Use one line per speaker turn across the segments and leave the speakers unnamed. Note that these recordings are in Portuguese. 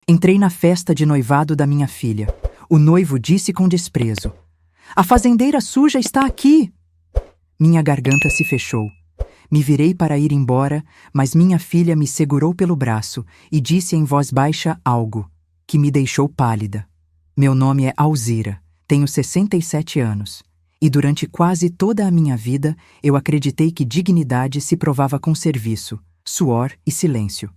Entrei na festa de noivado da minha filha. O noivo disse com desprezo: "A fazendeira suja está aqui!" Minha garganta se fechou. Me virei para ir embora, mas minha filha me segurou pelo braço e disse em voz baixa algo que me deixou pálida. Meu nome é Alzira, tenho 67 anos. E durante quase toda a minha vida, eu acreditei que dignidade se provava com serviço, suor e silêncio.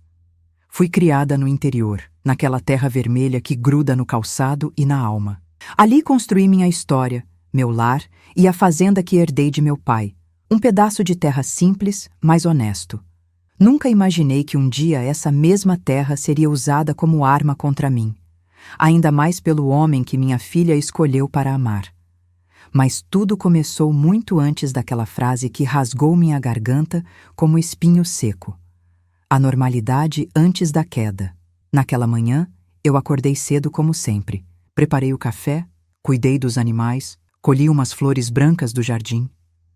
Fui criada no interior, naquela terra vermelha que gruda no calçado e na alma. Ali construí minha história, meu lar e a fazenda que herdei de meu pai. Um pedaço de terra simples, mas honesto. Nunca imaginei que um dia essa mesma terra seria usada como arma contra mim. Ainda mais pelo homem que minha filha escolheu para amar. Mas tudo começou muito antes daquela frase que rasgou minha garganta como espinho seco. A normalidade antes da queda. Naquela manhã, eu acordei cedo como sempre. Preparei o café, cuidei dos animais, colhi umas flores brancas do jardim.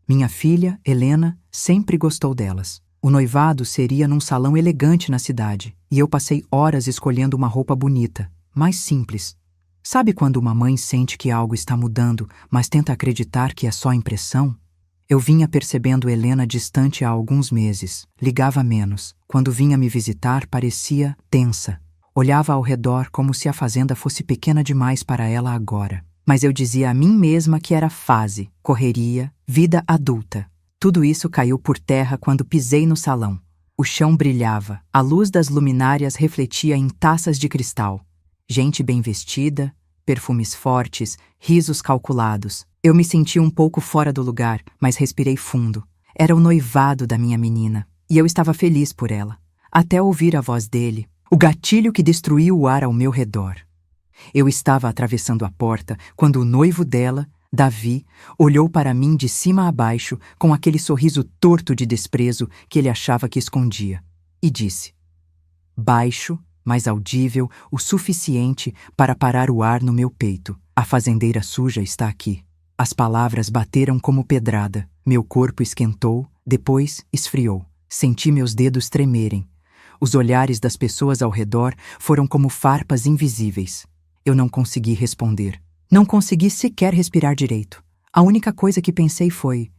Minha filha, Helena, sempre gostou delas. O noivado seria num salão elegante na cidade, e eu passei horas escolhendo uma roupa bonita, mais simples. Sabe quando uma mãe sente que algo está mudando, mas tenta acreditar que é só impressão? Eu vinha percebendo Helena distante há alguns meses. Ligava menos. Quando vinha me visitar, parecia tensa. Olhava ao redor como se a fazenda fosse pequena demais para ela agora. Mas eu dizia a mim mesma que era fase, correria, vida adulta. Tudo isso caiu por terra quando pisei no salão. O chão brilhava, a luz das luminárias refletia em taças de cristal. Gente bem vestida, perfumes fortes, risos calculados. Eu me senti um pouco fora do lugar, mas respirei fundo. Era o noivado da minha menina, e eu estava feliz por ela. Até ouvir a voz dele, o gatilho que destruiu o ar ao meu redor. Eu estava atravessando a porta quando o noivo dela, Davi, olhou para mim de cima a baixo com aquele sorriso torto de desprezo que ele achava que escondia, e disse, baixo, mas audível o suficiente para parar o ar no meu peito: "A fazendeira suja está aqui." As palavras bateram como pedrada. Meu corpo esquentou, depois esfriou. Senti meus dedos tremerem. Os olhares das pessoas ao redor foram como farpas invisíveis. Eu não consegui responder. Não consegui sequer respirar direito. A única coisa que pensei foi: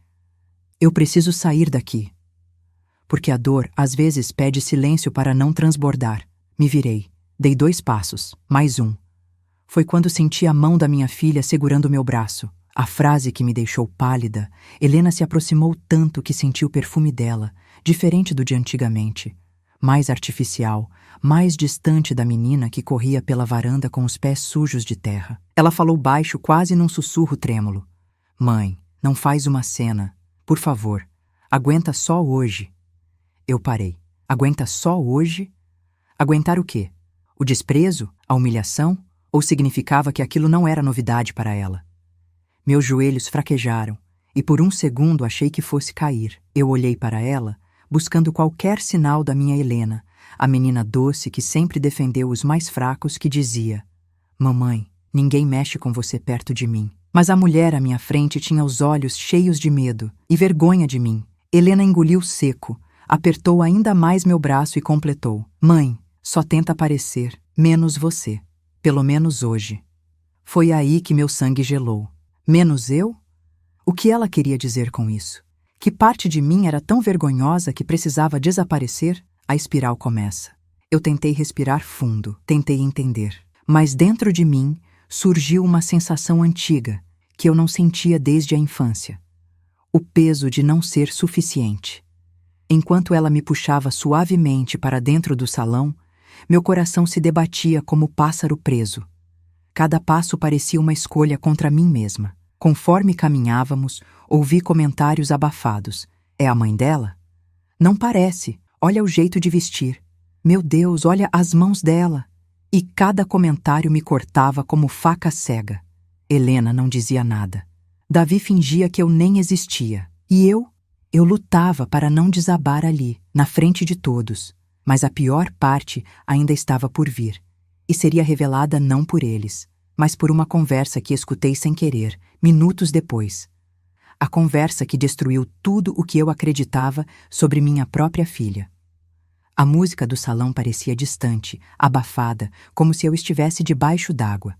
eu preciso sair daqui. Porque a dor, às vezes, pede silêncio para não transbordar. Me virei. Dei 2 passos. Mais um. Foi quando senti a mão da minha filha segurando meu braço. A frase que me deixou pálida. Helena se aproximou tanto que senti o perfume dela, diferente do de antigamente. Mais artificial, mais distante da menina que corria pela varanda com os pés sujos de terra. Ela falou baixo, quase num sussurro trêmulo: "Mãe, não faz uma cena. Por favor, aguenta só hoje." Eu parei. Aguenta só hoje? Aguentar o quê? O desprezo? A humilhação? Ou significava que aquilo não era novidade para ela? Meus joelhos fraquejaram, e por um segundo achei que fosse cair. Eu olhei para ela, buscando qualquer sinal da minha Helena, a menina doce que sempre defendeu os mais fracos, que dizia: "Mamãe, ninguém mexe com você perto de mim." Mas a mulher à minha frente tinha os olhos cheios de medo e vergonha de mim. Helena engoliu seco, apertou ainda mais meu braço e completou: "Mãe, só tenta parecer, menos você. Pelo menos hoje." Foi aí que meu sangue gelou. Menos eu? O que ela queria dizer com isso? Que parte de mim era tão vergonhosa que precisava desaparecer? A espiral começa. Eu tentei respirar fundo, tentei entender. Mas dentro de mim surgiu uma sensação antiga, que eu não sentia desde a infância. O peso de não ser suficiente. Enquanto ela me puxava suavemente para dentro do salão, meu coração se debatia como pássaro preso. Cada passo parecia uma escolha contra mim mesma. Conforme caminhávamos, ouvi comentários abafados. "É a mãe dela? Não parece. Olha o jeito de vestir. Meu Deus, olha as mãos dela." E cada comentário me cortava como faca cega. Helena não dizia nada. Davi fingia que eu nem existia. E eu lutava para não desabar ali, na frente de todos. Mas a pior parte ainda estava por vir. E seria revelada não por eles, mas por uma conversa que escutei sem querer, minutos depois. A conversa que destruiu tudo o que eu acreditava sobre minha própria filha. A música do salão parecia distante, abafada, como se eu estivesse debaixo d'água.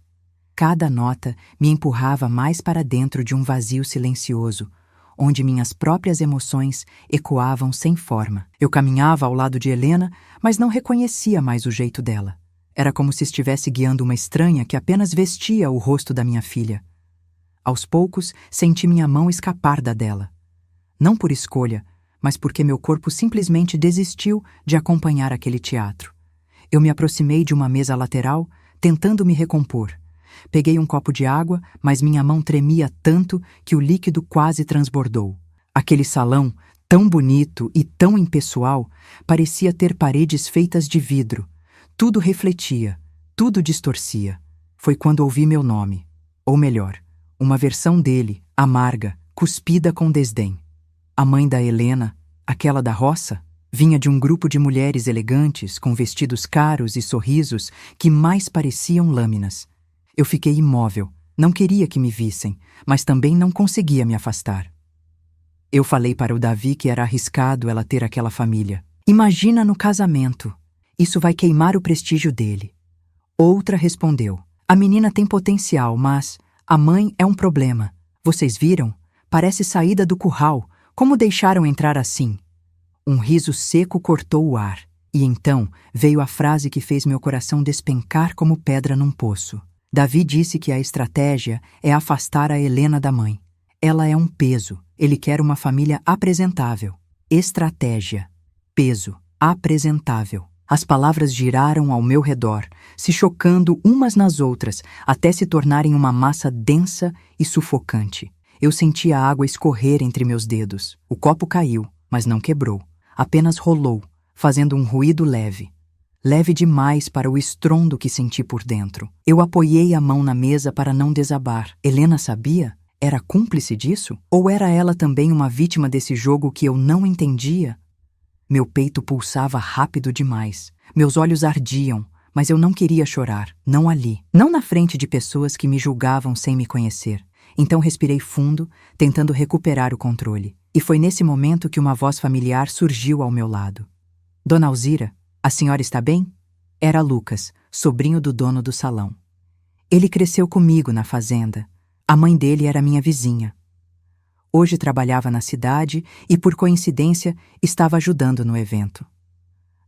Cada nota me empurrava mais para dentro de um vazio silencioso, onde minhas próprias emoções ecoavam sem forma. Eu caminhava ao lado de Helena, mas não reconhecia mais o jeito dela. Era como se estivesse guiando uma estranha que apenas vestia o rosto da minha filha. Aos poucos, senti minha mão escapar da dela. Não por escolha, mas porque meu corpo simplesmente desistiu de acompanhar aquele teatro. Eu me aproximei de uma mesa lateral, tentando me recompor. Peguei um copo de água, mas minha mão tremia tanto que o líquido quase transbordou. Aquele salão, tão bonito e tão impessoal, parecia ter paredes feitas de vidro. Tudo refletia, tudo distorcia. Foi quando ouvi meu nome. Ou melhor, uma versão dele, amarga, cuspida com desdém. A mãe da Helena, aquela da roça, vinha de um grupo de mulheres elegantes, com vestidos caros e sorrisos que mais pareciam lâminas. Eu fiquei imóvel, não queria que me vissem, mas também não conseguia me afastar. Eu falei para o Davi que era arriscado ela ter aquela família. Imagina no casamento. Isso vai queimar o prestígio dele. Outra respondeu: a menina tem potencial, mas a mãe é um problema. Vocês viram? Parece saída do curral. Como deixaram entrar assim? Um riso seco cortou o ar, e então veio a frase que fez meu coração despencar como pedra num poço. Davi disse que a estratégia é afastar a Helena da mãe. Ela é um peso. Ele quer uma família apresentável. Estratégia. Peso. Apresentável. As palavras giraram ao meu redor, se chocando umas nas outras, até se tornarem uma massa densa e sufocante. Eu senti a água escorrer entre meus dedos. O copo caiu, mas não quebrou. Apenas rolou, fazendo um ruído leve. Leve demais para o estrondo que senti por dentro. Eu apoiei a mão na mesa para não desabar. Helena sabia? Era cúmplice disso? Ou era ela também uma vítima desse jogo que eu não entendia? Meu peito pulsava rápido demais. Meus olhos ardiam, mas eu não queria chorar. Não ali. Não na frente de pessoas que me julgavam sem me conhecer. Então respirei fundo, tentando recuperar o controle. E foi nesse momento que uma voz familiar surgiu ao meu lado. Dona Alzira, a senhora está bem? Era Lucas, sobrinho do dono do salão. Ele cresceu comigo na fazenda. A mãe dele era minha vizinha. Hoje trabalhava na cidade e, por coincidência, estava ajudando no evento.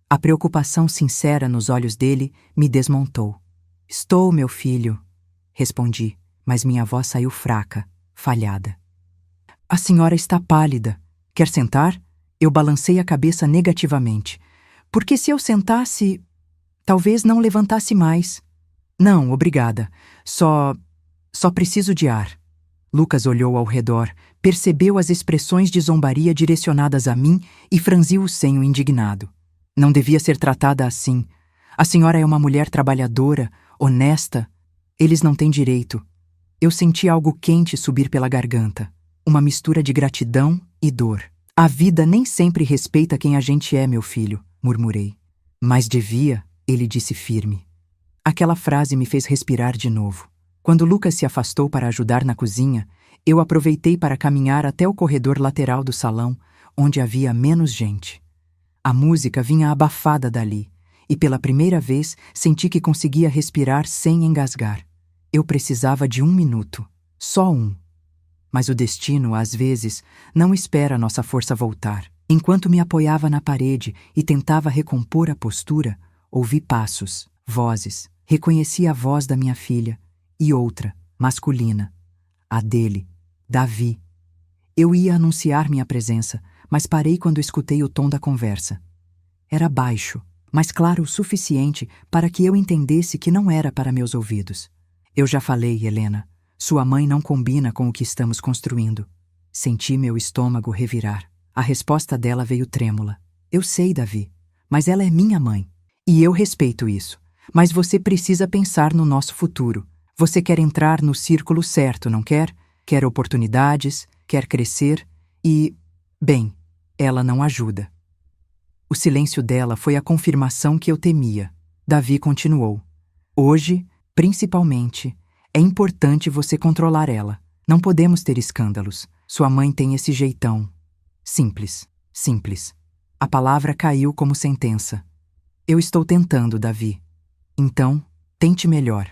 A preocupação sincera nos olhos dele me desmontou. Estou, meu filho, respondi, mas minha voz saiu fraca, falhada. A senhora está pálida. Quer sentar? Eu balancei a cabeça negativamente. Porque se eu sentasse, talvez não levantasse mais. Não, obrigada. Só preciso de ar. Lucas olhou ao redor, percebeu as expressões de zombaria direcionadas a mim e franziu o senho indignado. Não devia ser tratada assim. A senhora é uma mulher trabalhadora, honesta. Eles não têm direito. Eu senti algo quente subir pela garganta. Uma mistura de gratidão e dor. A vida nem sempre respeita quem a gente é, meu filho, murmurei. Mas devia, ele disse firme. Aquela frase me fez respirar de novo. Quando Lucas se afastou para ajudar na cozinha, eu aproveitei para caminhar até o corredor lateral do salão, onde havia menos gente. A música vinha abafada dali, e pela primeira vez senti que conseguia respirar sem engasgar. Eu precisava de 1 minuto, só um. Mas o destino, às vezes, não espera nossa força voltar. Enquanto me apoiava na parede e tentava recompor a postura, ouvi passos, vozes. Reconheci a voz da minha filha e outra, masculina, a dele, Davi. Eu ia anunciar minha presença, mas parei quando escutei o tom da conversa. Era baixo, mas claro o suficiente para que eu entendesse que não era para meus ouvidos. Eu já falei, Helena. Sua mãe não combina com o que estamos construindo. Senti meu estômago revirar. A resposta dela veio trêmula. Eu sei, Davi, mas ela é minha mãe. E eu respeito isso. Mas você precisa pensar no nosso futuro. Você quer entrar no círculo certo, não quer? Quer oportunidades, quer crescer e... Bem, ela não ajuda. O silêncio dela foi a confirmação que eu temia. Davi continuou. Hoje, principalmente, é importante você controlar ela. Não podemos ter escândalos. Sua mãe tem esse jeitão. Simples, simples. A palavra caiu como sentença. Eu estou tentando, Davi. Então, tente melhor.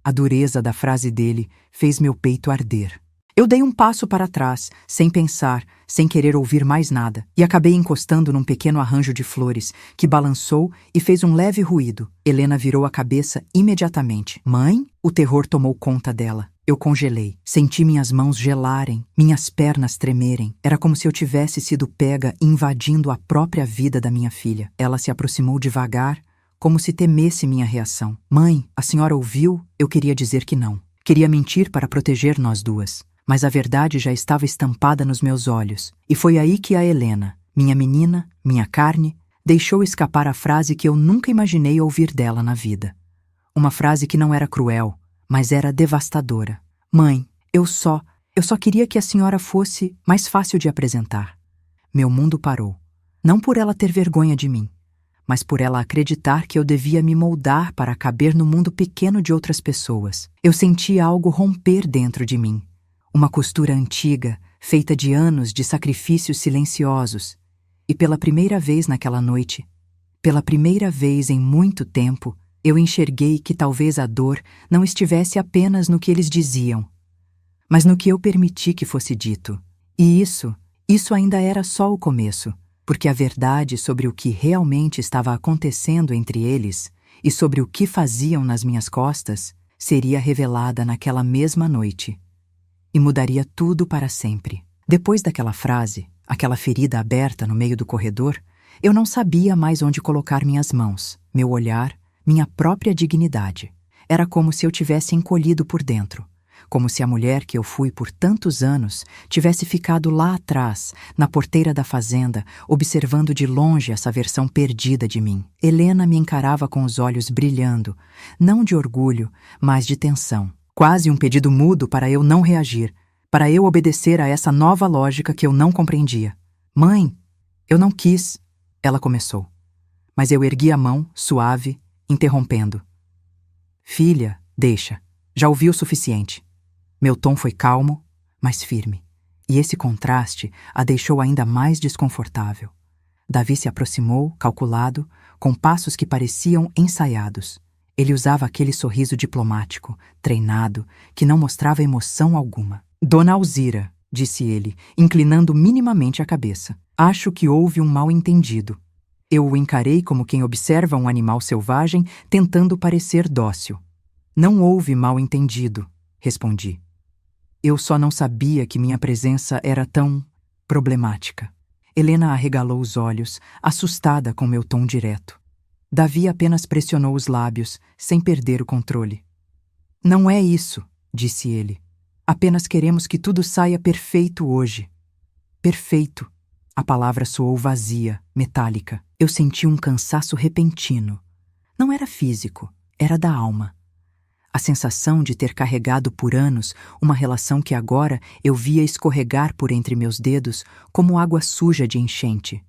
A dureza da frase dele fez meu peito arder. Eu dei um passo para trás, sem pensar, sem querer ouvir mais nada, e acabei encostando num pequeno arranjo de flores, que balançou e fez um leve ruído. Helena virou a cabeça imediatamente. Mãe? O terror tomou conta dela. Eu congelei. Senti minhas mãos gelarem, minhas pernas tremerem. Era como se eu tivesse sido pega invadindo a própria vida da minha filha. Ela se aproximou devagar, como se temesse minha reação. Mãe, a senhora ouviu? Eu queria dizer que não. Queria mentir para proteger nós duas. Mas a verdade já estava estampada nos meus olhos. E foi aí que a Helena, minha menina, minha carne, deixou escapar a frase que eu nunca imaginei ouvir dela na vida. Uma frase que não era cruel, mas era devastadora. Mãe, eu só queria que a senhora fosse mais fácil de apresentar. Meu mundo parou. Não por ela ter vergonha de mim, mas por ela acreditar que eu devia me moldar para caber no mundo pequeno de outras pessoas. Eu sentia algo romper dentro de mim. Uma costura antiga, feita de anos de sacrifícios silenciosos. E pela primeira vez naquela noite, pela primeira vez em muito tempo, eu enxerguei que talvez a dor não estivesse apenas no que eles diziam, mas no que eu permiti que fosse dito. E isso ainda era só o começo, porque a verdade sobre o que realmente estava acontecendo entre eles e sobre o que faziam nas minhas costas seria revelada naquela mesma noite. E mudaria tudo para sempre. Depois daquela frase, aquela ferida aberta no meio do corredor, eu não sabia mais onde colocar minhas mãos, meu olhar, minha própria dignidade. Era como se eu tivesse encolhido por dentro, como se a mulher que eu fui por tantos anos tivesse ficado lá atrás, na porteira da fazenda, observando de longe essa versão perdida de mim. Helena me encarava com os olhos brilhando, não de orgulho, mas de tensão. Quase um pedido mudo para eu não reagir, para eu obedecer a essa nova lógica que eu não compreendia. Mãe, eu não quis, ela começou. Mas eu ergui a mão, suave, interrompendo. Filha, deixa. Já ouvi o suficiente. Meu tom foi calmo, mas firme. E esse contraste a deixou ainda mais desconfortável. Davi se aproximou, calculado, com passos que pareciam ensaiados. Ele usava aquele sorriso diplomático, treinado, que não mostrava emoção alguma. Dona Alzira, disse ele, inclinando minimamente a cabeça. Acho que houve um mal-entendido. Eu o encarei como quem observa um animal selvagem tentando parecer dócil. Não houve mal-entendido, respondi. Eu só não sabia que minha presença era tão problemática. Helena arregalou os olhos, assustada com meu tom direto. Davi apenas pressionou os lábios, sem perder o controle. Não é isso, disse ele. Apenas queremos que tudo saia perfeito hoje. Perfeito. A palavra soou vazia, metálica. Eu senti um cansaço repentino. Não era físico, era da alma. A sensação de ter carregado por anos uma relação que agora eu via escorregar por entre meus dedos como água suja de enchente.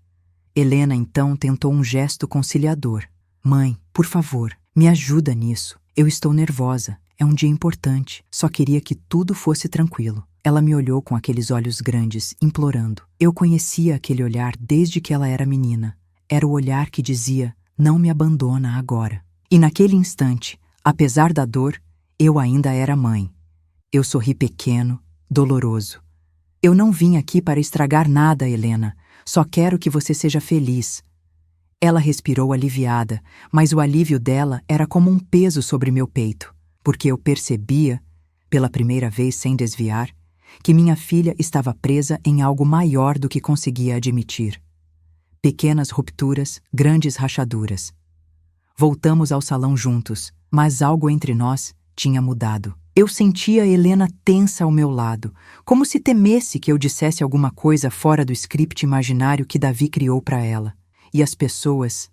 Helena então tentou um gesto conciliador. Mãe, por favor, me ajuda nisso. Eu estou nervosa. É um dia importante. Só queria que tudo fosse tranquilo. Ela me olhou com aqueles olhos grandes, implorando. Eu conhecia aquele olhar desde que ela era menina. Era o olhar que dizia, não me abandona agora. E naquele instante, apesar da dor, eu ainda era mãe. Eu sorri pequeno, doloroso. Eu não vim aqui para estragar nada, Helena. Só quero que você seja feliz. Ela respirou aliviada, mas o alívio dela era como um peso sobre meu peito, porque eu percebia, pela primeira vez sem desviar, que minha filha estava presa em algo maior do que conseguia admitir. Pequenas rupturas, grandes rachaduras. Voltamos ao salão juntos, mas algo entre nós tinha mudado. Eu sentia Helena tensa ao meu lado, como se temesse que eu dissesse alguma coisa fora do script imaginário que Davi criou para ela. E as pessoas,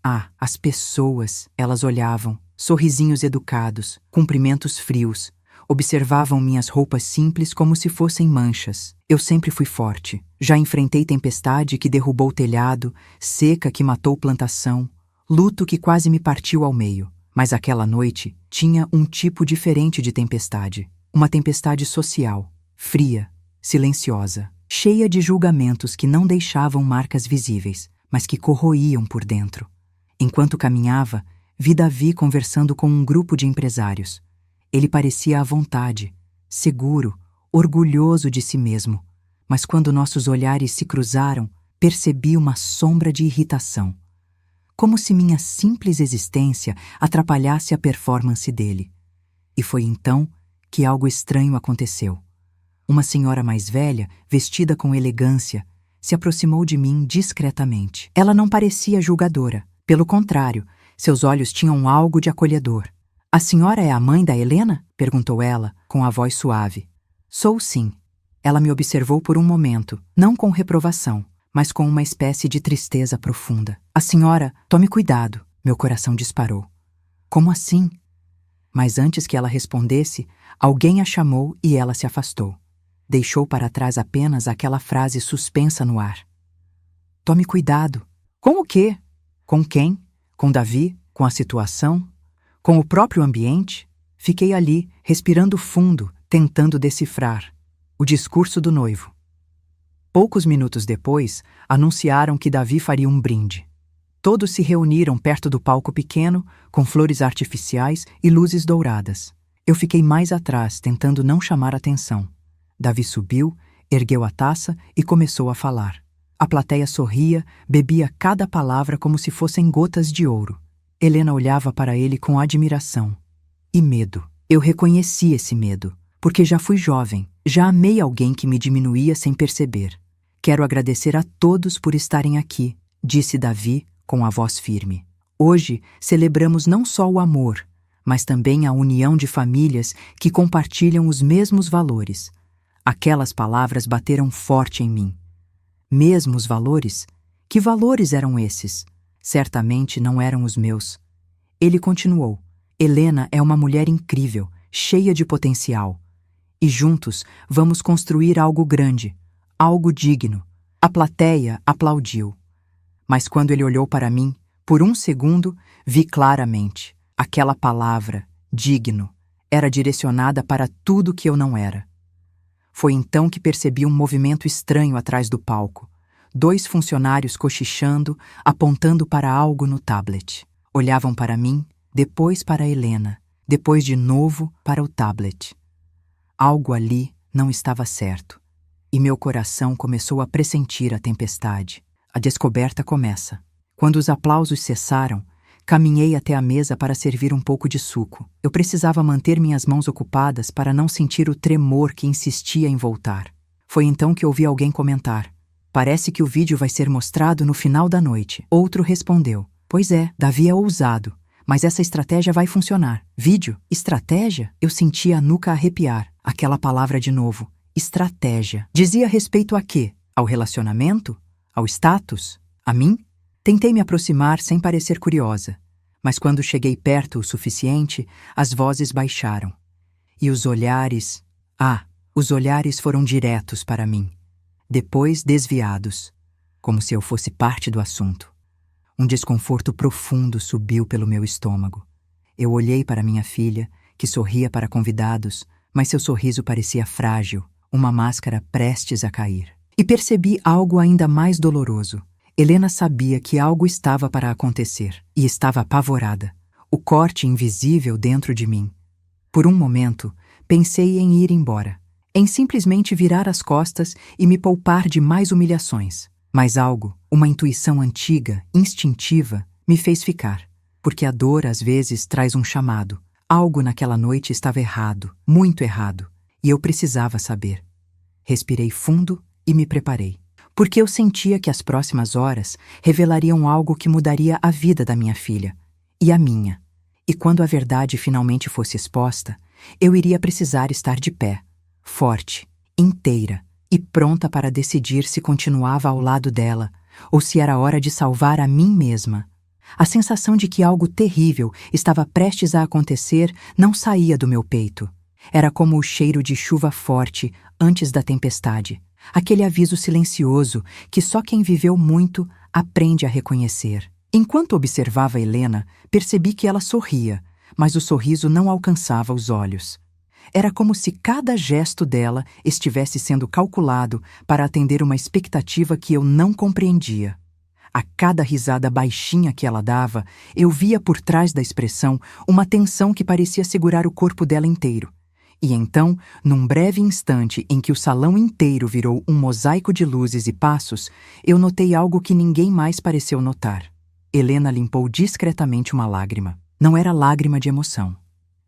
elas olhavam, sorrisinhos educados, cumprimentos frios, observavam minhas roupas simples como se fossem manchas. Eu sempre fui forte. Já enfrentei tempestade que derrubou o telhado, seca que matou plantação, luto que quase me partiu ao meio. Mas aquela noite tinha um tipo diferente de tempestade. Uma tempestade social, fria, silenciosa, cheia de julgamentos que não deixavam marcas visíveis, mas que corroíam por dentro. Enquanto caminhava, vi Davi conversando com um grupo de empresários. Ele parecia à vontade, seguro, orgulhoso de si mesmo, mas quando nossos olhares se cruzaram, percebi uma sombra de irritação. Como se minha simples existência atrapalhasse a performance dele. E foi então que algo estranho aconteceu. Uma senhora mais velha, vestida com elegância, se aproximou de mim discretamente. Ela não parecia julgadora. Pelo contrário, seus olhos tinham algo de acolhedor. "A senhora é a mãe da Helena?" perguntou ela, com a voz suave. "Sou sim." Ela me observou por um momento, não com reprovação, mas com uma espécie de tristeza profunda. "A senhora, tome cuidado." Meu coração disparou. "Como assim?" Mas antes que ela respondesse, alguém a chamou e ela se afastou. Deixou para trás apenas aquela frase suspensa no ar. "Tome cuidado." Com o quê? Com quem? Com Davi? Com a situação? Com o próprio ambiente? Fiquei ali, respirando fundo, tentando decifrar o discurso do noivo. Poucos minutos depois, anunciaram que Davi faria um brinde. Todos se reuniram perto do palco pequeno, com flores artificiais e luzes douradas. Eu fiquei mais atrás, tentando não chamar atenção. Davi subiu, ergueu a taça e começou a falar. A plateia sorria, bebia cada palavra como se fossem gotas de ouro. Helena olhava para ele com admiração e medo. Eu reconheci esse medo, porque já fui jovem, já amei alguém que me diminuía sem perceber. "Quero agradecer a todos por estarem aqui", disse Davi com a voz firme. "Hoje celebramos não só o amor, mas também a união de famílias que compartilham os mesmos valores." Aquelas palavras bateram forte em mim. Mesmos valores? Que valores eram esses? Certamente não eram os meus. Ele continuou. "Helena é uma mulher incrível, cheia de potencial. E juntos vamos construir algo grande, algo digno." A plateia aplaudiu. Mas quando ele olhou para mim, por um segundo, vi claramente. Aquela palavra, digno, era direcionada para tudo que eu não era. Foi então que percebi um movimento estranho atrás do palco. 2 funcionários cochichando, apontando para algo no tablet. Olhavam para mim, depois para Helena, depois de novo para o tablet. Algo ali não estava certo, e meu coração começou a pressentir a tempestade. A descoberta começa. Quando os aplausos cessaram, caminhei até a mesa para servir um pouco de suco. Eu precisava manter minhas mãos ocupadas para não sentir o tremor que insistia em voltar. Foi então que ouvi alguém comentar: "Parece que o vídeo vai ser mostrado no final da noite." Outro respondeu: "Pois é, Davi é ousado, mas essa estratégia vai funcionar." Vídeo? Estratégia? Eu sentia a nuca arrepiar. Aquela palavra de novo. Estratégia. Dizia respeito a quê? Ao relacionamento? Ao status? A mim? Tentei me aproximar sem parecer curiosa, mas quando cheguei perto o suficiente, as vozes baixaram. E os olhares... os olhares foram diretos para mim, depois desviados, como se eu fosse parte do assunto. Um desconforto profundo subiu pelo meu estômago. Eu olhei para minha filha, que sorria para convidados, mas seu sorriso parecia frágil, uma máscara prestes a cair. E percebi algo ainda mais doloroso. Helena sabia que algo estava para acontecer e estava apavorada. O corte invisível dentro de mim. Por um momento, pensei em ir embora, em simplesmente virar as costas e me poupar de mais humilhações. Mas algo, uma intuição antiga, instintiva, me fez ficar, porque a dor às vezes traz um chamado. Algo naquela noite estava errado, muito errado, e eu precisava saber. Respirei fundo e me preparei. Porque eu sentia que as próximas horas revelariam algo que mudaria a vida da minha filha, e a minha. E quando a verdade finalmente fosse exposta, eu iria precisar estar de pé, forte, inteira e pronta para decidir se continuava ao lado dela ou se era hora de salvar a mim mesma. A sensação de que algo terrível estava prestes a acontecer não saía do meu peito. Era como o cheiro de chuva forte antes da tempestade. Aquele aviso silencioso que só quem viveu muito aprende a reconhecer. Enquanto observava Helena, percebi que ela sorria, mas o sorriso não alcançava os olhos. Era como se cada gesto dela estivesse sendo calculado para atender uma expectativa que eu não compreendia. A cada risada baixinha que ela dava, eu via por trás da expressão uma tensão que parecia segurar o corpo dela inteiro. E então, num breve instante em que o salão inteiro virou um mosaico de luzes e passos, eu notei algo que ninguém mais pareceu notar. Helena limpou discretamente uma lágrima. Não era lágrima de emoção.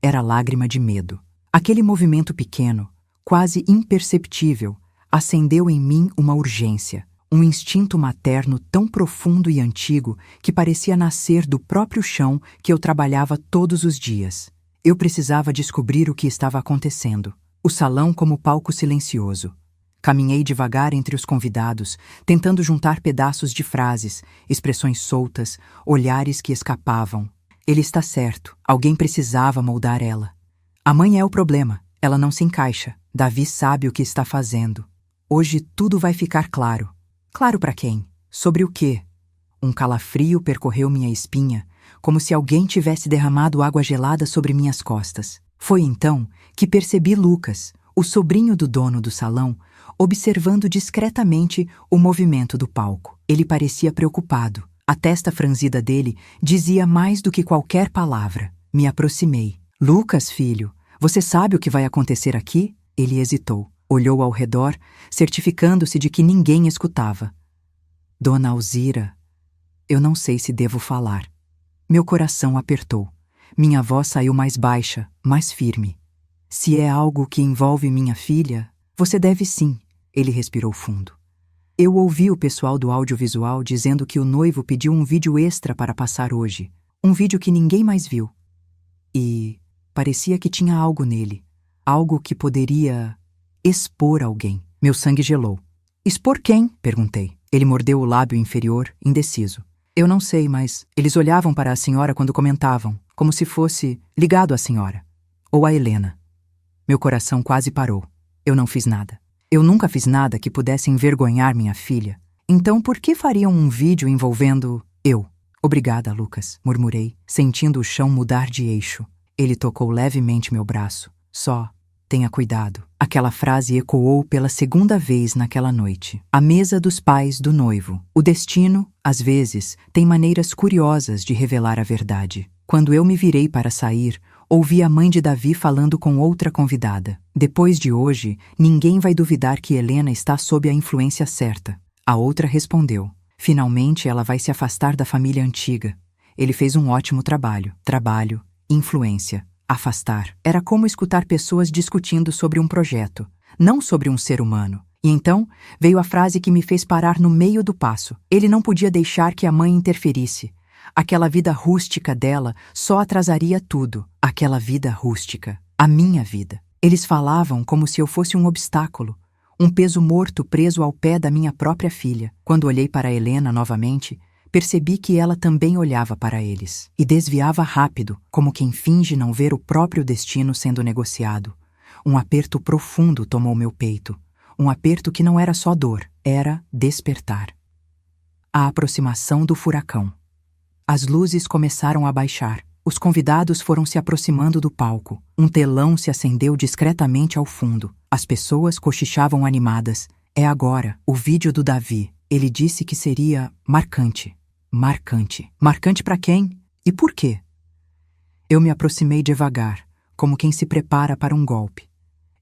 Era lágrima de medo. Aquele movimento pequeno, quase imperceptível, acendeu em mim uma urgência. Um instinto materno tão profundo e antigo que parecia nascer do próprio chão que eu trabalhava todos os dias. Eu precisava descobrir o que estava acontecendo. O salão como palco silencioso. Caminhei devagar entre os convidados, tentando juntar pedaços de frases, expressões soltas, olhares que escapavam. Ele está certo, alguém precisava moldar ela. A mãe é o problema, ela não se encaixa. Davi sabe o que está fazendo. Hoje tudo vai ficar claro. Claro para quem? Sobre o quê? Um calafrio percorreu minha espinha, como se alguém tivesse derramado água gelada sobre minhas costas. Foi então que percebi Lucas, o sobrinho do dono do salão, observando discretamente o movimento do palco. Ele parecia preocupado. A testa franzida dele dizia mais do que qualquer palavra. Me aproximei. Lucas, filho, você sabe o que vai acontecer aqui? Ele hesitou. Olhou ao redor, certificando-se de que ninguém escutava. Dona Alzira, eu não sei se devo falar. Meu coração apertou. Minha voz saiu mais baixa, mais firme. Se é algo que envolve minha filha, você deve sim. Ele respirou fundo. Eu ouvi o pessoal do audiovisual dizendo que o noivo pediu um vídeo extra para passar hoje. Um vídeo que ninguém mais viu. E parecia que tinha algo nele. Algo que poderia expor alguém. Meu sangue gelou. Expor quem? Perguntei. Ele mordeu o lábio inferior, indeciso. Eu não sei, mas eles olhavam para a senhora quando comentavam, como se fosse ligado à senhora. Ou a Helena. Meu coração quase parou. Eu não fiz nada. Eu nunca fiz nada que pudesse envergonhar minha filha. Então por que fariam um vídeo envolvendo eu? Obrigada, Lucas, murmurei, sentindo o chão mudar de eixo. Ele tocou levemente meu braço. Só tenha cuidado. Aquela frase ecoou pela segunda vez naquela noite. A mesa dos pais do noivo. O destino, às vezes, tem maneiras curiosas de revelar a verdade. Quando eu me virei para sair, ouvi a mãe de Davi falando com outra convidada. Depois de hoje, ninguém vai duvidar que Helena está sob a influência certa. A outra respondeu. Finalmente ela vai se afastar da família antiga. Ele fez um ótimo trabalho. Trabalho, influência. Afastar. Era como escutar pessoas discutindo sobre um projeto, não sobre um ser humano. E então veio a frase que me fez parar no meio do passo. Ele não podia deixar que a mãe interferisse. Aquela vida rústica dela só atrasaria tudo. Aquela vida rústica. A minha vida. Eles falavam como se eu fosse um obstáculo, um peso morto preso ao pé da minha própria filha. Quando olhei para Helena novamente, percebi que ela também olhava para eles e desviava rápido, como quem finge não ver o próprio destino sendo negociado. Um aperto profundo tomou meu peito. Um aperto que não era só dor, era despertar. A aproximação do furacão. As luzes começaram a baixar. Os convidados foram se aproximando do palco. Um telão se acendeu discretamente ao fundo. As pessoas cochichavam animadas. É agora, o vídeo do Davi. Ele disse que seria marcante. Marcante. Marcante para quem? E por quê? Eu me aproximei devagar, como quem se prepara para um golpe.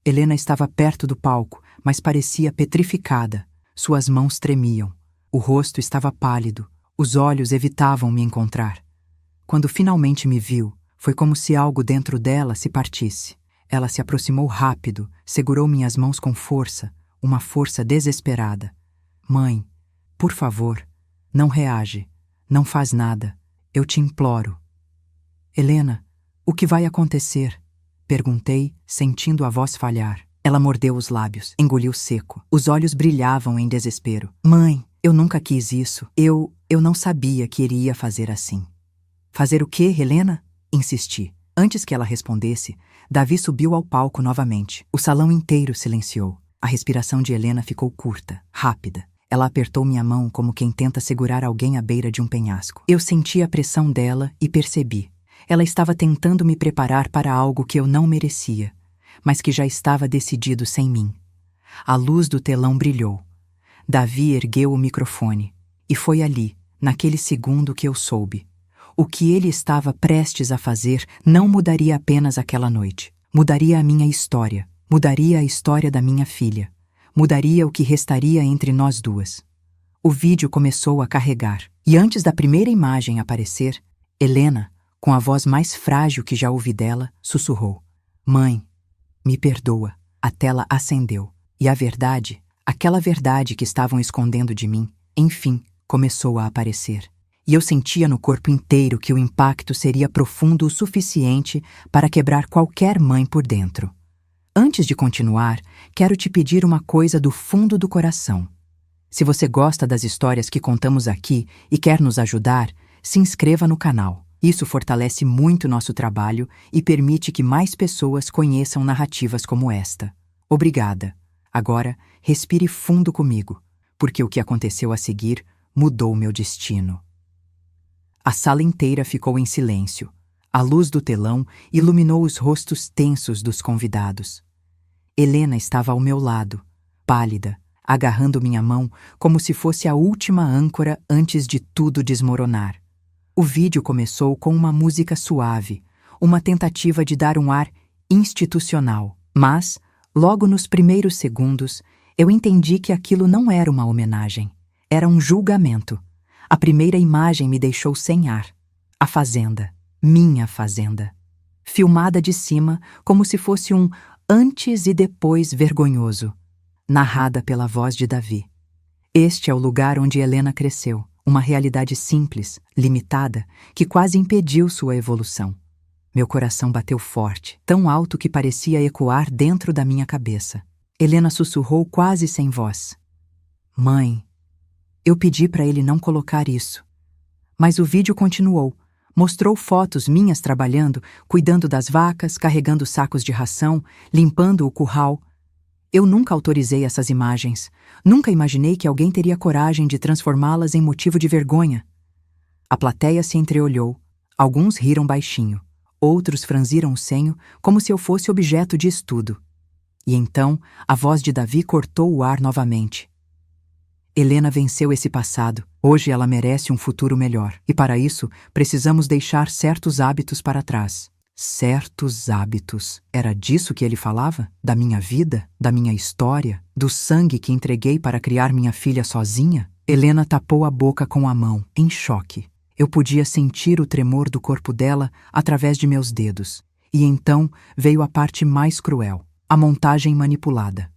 Helena estava perto do palco, mas parecia petrificada. Suas mãos tremiam. O rosto estava pálido. Os olhos evitavam me encontrar. Quando finalmente me viu, foi como se algo dentro dela se partisse. Ela se aproximou rápido, segurou minhas mãos com força, uma força desesperada. Mãe, por favor, não reage. Não faz nada. Eu te imploro. Helena, o que vai acontecer? Perguntei, sentindo a voz falhar. Ela mordeu os lábios, engoliu seco. Os olhos brilhavam em desespero. Mãe, eu nunca quis isso. Eu não sabia que ele ia fazer assim. Fazer o quê, Helena? Insisti. Antes que ela respondesse, Davi subiu ao palco novamente. O salão inteiro silenciou. A respiração de Helena ficou curta, rápida. Ela apertou minha mão como quem tenta segurar alguém à beira de um penhasco. Eu senti a pressão dela e percebi. Ela estava tentando me preparar para algo que eu não merecia, mas que já estava decidido sem mim. A luz do telão brilhou. Davi ergueu o microfone. E foi ali, naquele segundo que eu soube. O que ele estava prestes a fazer não mudaria apenas aquela noite. Mudaria a minha história. Mudaria a história da minha filha. Mudaria o que restaria entre nós duas. O vídeo começou a carregar. E antes da primeira imagem aparecer, Helena, com a voz mais frágil que já ouvi dela, sussurrou: "Mãe, me perdoa." A tela acendeu. E a verdade, aquela verdade que estavam escondendo de mim, enfim, começou a aparecer. E eu sentia no corpo inteiro que o impacto seria profundo o suficiente para quebrar qualquer mãe por dentro. Antes de continuar, quero te pedir uma coisa do fundo do coração. Se você gosta das histórias que contamos aqui e quer nos ajudar, se inscreva no canal. Isso fortalece muito nosso trabalho e permite que mais pessoas conheçam narrativas como esta. Obrigada. Agora, respire fundo comigo, porque o que aconteceu a seguir mudou meu destino. A sala inteira ficou em silêncio. A luz do telão iluminou os rostos tensos dos convidados. Helena estava ao meu lado, pálida, agarrando minha mão como se fosse a última âncora antes de tudo desmoronar. O vídeo começou com uma música suave, uma tentativa de dar um ar institucional. Mas, logo nos primeiros segundos, eu entendi que aquilo não era uma homenagem. Era um julgamento. A primeira imagem me deixou sem ar. A fazenda. Minha fazenda. Filmada de cima como se fosse um antes e depois vergonhoso. Narrada pela voz de Davi. Este é o lugar onde Helena cresceu. Uma realidade simples, limitada, que quase impediu sua evolução. Meu coração bateu forte, tão alto que parecia ecoar dentro da minha cabeça. Helena sussurrou quase sem voz: "Mãe, eu pedi para ele não colocar isso." Mas o vídeo continuou. Mostrou fotos minhas trabalhando, cuidando das vacas, carregando sacos de ração, limpando o curral. Eu nunca autorizei essas imagens. Nunca imaginei que alguém teria coragem de transformá-las em motivo de vergonha. A plateia se entreolhou. Alguns riram baixinho. Outros franziram o senho, como se eu fosse objeto de estudo. E então, a voz de Davi cortou o ar novamente. Helena venceu esse passado. Hoje ela merece um futuro melhor. E para isso, precisamos deixar certos hábitos para trás. Certos hábitos. Era disso que ele falava? Da minha vida? Da minha história? Do sangue que entreguei para criar minha filha sozinha? Helena tapou a boca com a mão, em choque. Eu podia sentir o tremor do corpo dela através de meus dedos. E então veio a parte mais cruel. A montagem manipulada.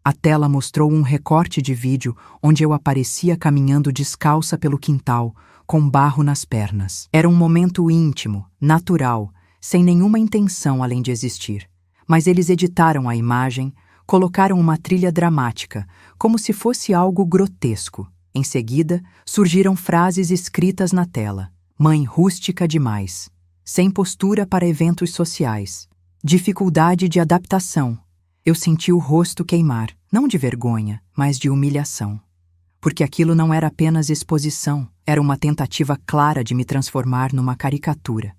A tela mostrou um recorte de vídeo onde eu aparecia caminhando descalça pelo quintal, com barro nas pernas. Era um momento íntimo, natural, sem nenhuma intenção além de existir. Mas eles editaram a imagem, colocaram uma trilha dramática, como se fosse algo grotesco. Em seguida, surgiram frases escritas na tela. Mãe rústica demais. Sem postura para eventos sociais. Dificuldade de adaptação. Eu senti o rosto queimar, não de vergonha, mas de humilhação. Porque aquilo não era apenas exposição, era uma tentativa clara de me transformar numa caricatura.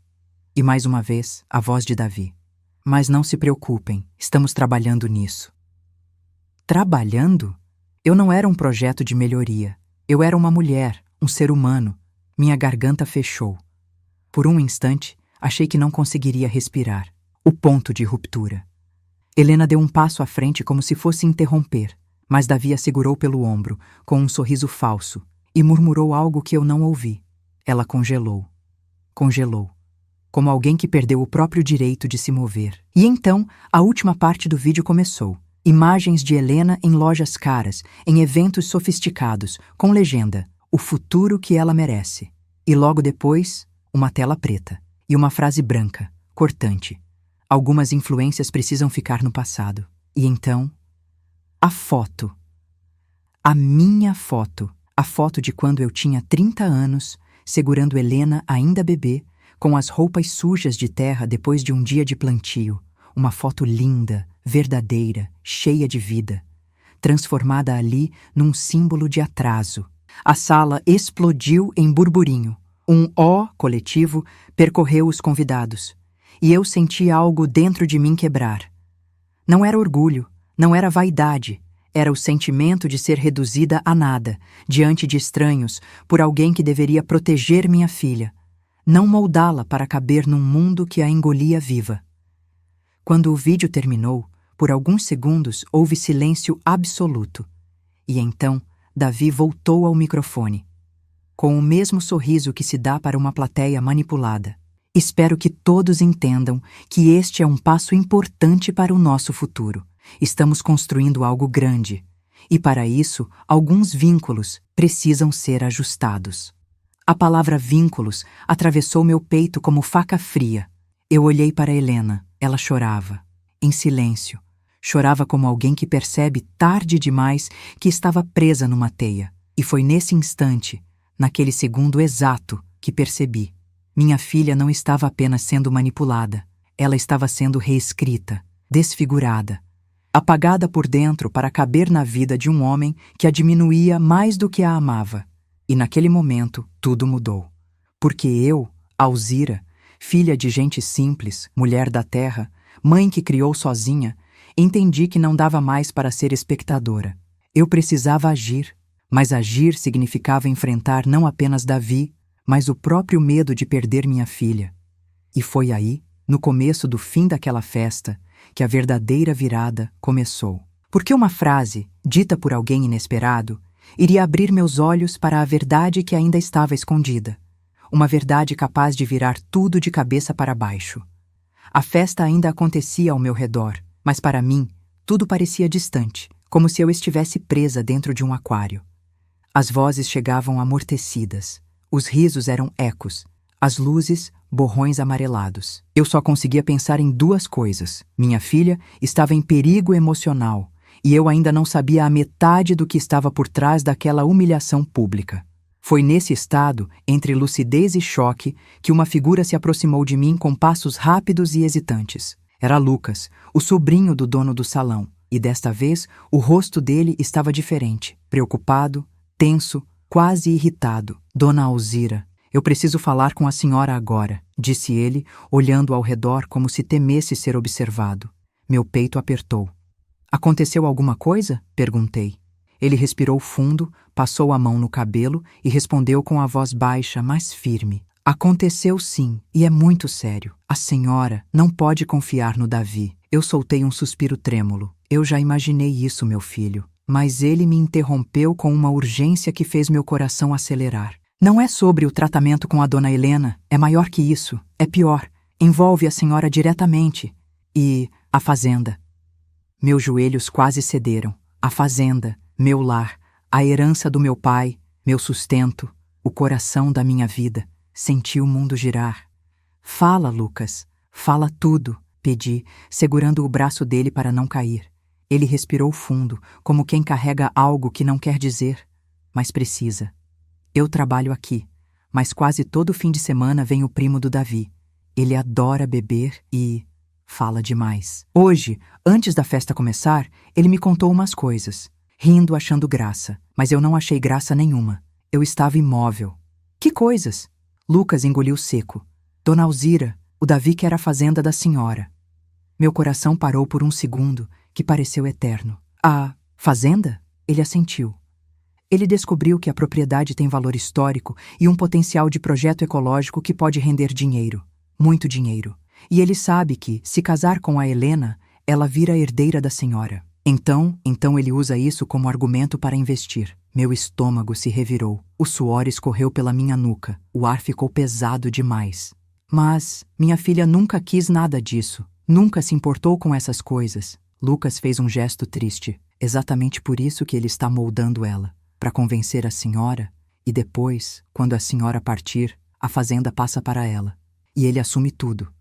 E mais uma vez, a voz de Davi. Mas não se preocupem, estamos trabalhando nisso. Trabalhando? Eu não era um projeto de melhoria. Eu era uma mulher, um ser humano. Minha garganta fechou. Por um instante, achei que não conseguiria respirar. O ponto de ruptura. Helena deu um passo à frente como se fosse interromper, mas Davi a segurou pelo ombro, com um sorriso falso, e murmurou algo que eu não ouvi. Ela congelou. Congelou. Como alguém que perdeu o próprio direito de se mover. E então, a última parte do vídeo começou. Imagens de Helena em lojas caras, em eventos sofisticados, com legenda: "O futuro que ela merece." E logo depois, uma tela preta. E uma frase branca, cortante. Algumas influências precisam ficar no passado. E então, a foto. A minha foto. A foto de quando eu tinha 30 anos, segurando Helena ainda bebê, com as roupas sujas de terra depois de um dia de plantio. Uma foto linda, verdadeira, cheia de vida. Transformada ali num símbolo de atraso. A sala explodiu em burburinho. Um ó coletivo percorreu os convidados. E eu senti algo dentro de mim quebrar. Não era orgulho, não era vaidade, Era o sentimento de ser reduzida a nada, diante de estranhos, por alguém que deveria proteger minha filha, não moldá-la para caber num mundo que a engolia viva. Quando o vídeo terminou, por alguns segundos houve silêncio absoluto. E então, Davi voltou ao microfone, com o mesmo sorriso que se dá para uma plateia manipulada. Espero que todos entendam que este é um passo importante para o nosso futuro. Estamos construindo algo grande, e para isso, alguns vínculos precisam ser ajustados. A palavra vínculos atravessou meu peito como faca fria. Eu olhei para Helena. Ela chorava, em silêncio. Chorava como alguém que percebe tarde demais que estava presa numa teia. E foi nesse instante, naquele segundo exato, que percebi. Minha filha não estava apenas sendo manipulada. Ela estava sendo reescrita, desfigurada, apagada por dentro para caber na vida de um homem que a diminuía mais do que a amava. E naquele momento, tudo mudou. Porque eu, Alzira, filha de gente simples, mulher da terra, mãe que criou sozinha, entendi que não dava mais para ser espectadora. Eu precisava agir, mas agir significava enfrentar não apenas Davi, mas o próprio medo de perder minha filha. E foi aí, no começo do fim daquela festa, que a verdadeira virada começou. Porque uma frase, dita por alguém inesperado, iria abrir meus olhos para a verdade que ainda estava escondida. Uma verdade capaz de virar tudo de cabeça para baixo. A festa ainda acontecia ao meu redor, mas para mim, tudo parecia distante, como se eu estivesse presa dentro de um aquário. As vozes chegavam amortecidas, os risos eram ecos, as luzes, borrões amarelados. Eu só conseguia pensar em duas coisas. Minha filha estava em perigo emocional, e eu ainda não sabia a metade do que estava por trás daquela humilhação pública. Foi nesse estado, entre lucidez e choque, que uma figura se aproximou de mim com passos rápidos e hesitantes. Era Lucas, o sobrinho do dono do salão, e desta vez o rosto dele estava diferente, preocupado, tenso, quase irritado. Dona Alzira, eu preciso falar com a senhora agora, disse ele, olhando ao redor como se temesse ser observado. Meu peito apertou. Aconteceu alguma coisa? Perguntei. Ele respirou fundo, passou a mão no cabelo e respondeu com a voz baixa, mas firme. Aconteceu sim, e é muito sério. A senhora não pode confiar no Davi. Eu soltei um suspiro trêmulo. Eu já imaginei isso, meu filho. Mas ele me interrompeu com uma urgência que fez meu coração acelerar. Não é sobre o tratamento com a dona Helena, é maior que isso, é pior. Envolve a senhora diretamente. E a fazenda. Meus joelhos quase cederam. A fazenda, meu lar, a herança do meu pai, meu sustento, o coração da minha vida. Senti o mundo girar. Fala, Lucas, fala tudo, pedi, segurando o braço dele para não cair. Ele respirou fundo, como quem carrega algo que não quer dizer, mas precisa. Eu trabalho aqui, mas quase todo fim de semana vem o primo do Davi. Ele adora beber e fala demais. Hoje, antes da festa começar, ele me contou umas coisas, rindo, achando graça, mas eu não achei graça nenhuma. Eu estava imóvel. Que coisas? Lucas engoliu seco. Dona Alzira, o Davi quer a fazenda da senhora. Meu coração parou por um segundo, que pareceu eterno. A fazenda? Ele assentiu. Ele descobriu que a propriedade tem valor histórico e um potencial de projeto ecológico que pode render dinheiro. Muito dinheiro. E ele sabe que, se casar com a Helena, ela vira herdeira da senhora. Então ele usa isso como argumento para investir. Meu estômago se revirou. O suor escorreu pela minha nuca. O ar ficou pesado demais. Mas minha filha nunca quis nada disso. Nunca se importou com essas coisas. Lucas fez um gesto triste. Exatamente por isso que ele está moldando ela. Para convencer a senhora. E depois, quando a senhora partir, a fazenda passa para ela. E ele assume tudo.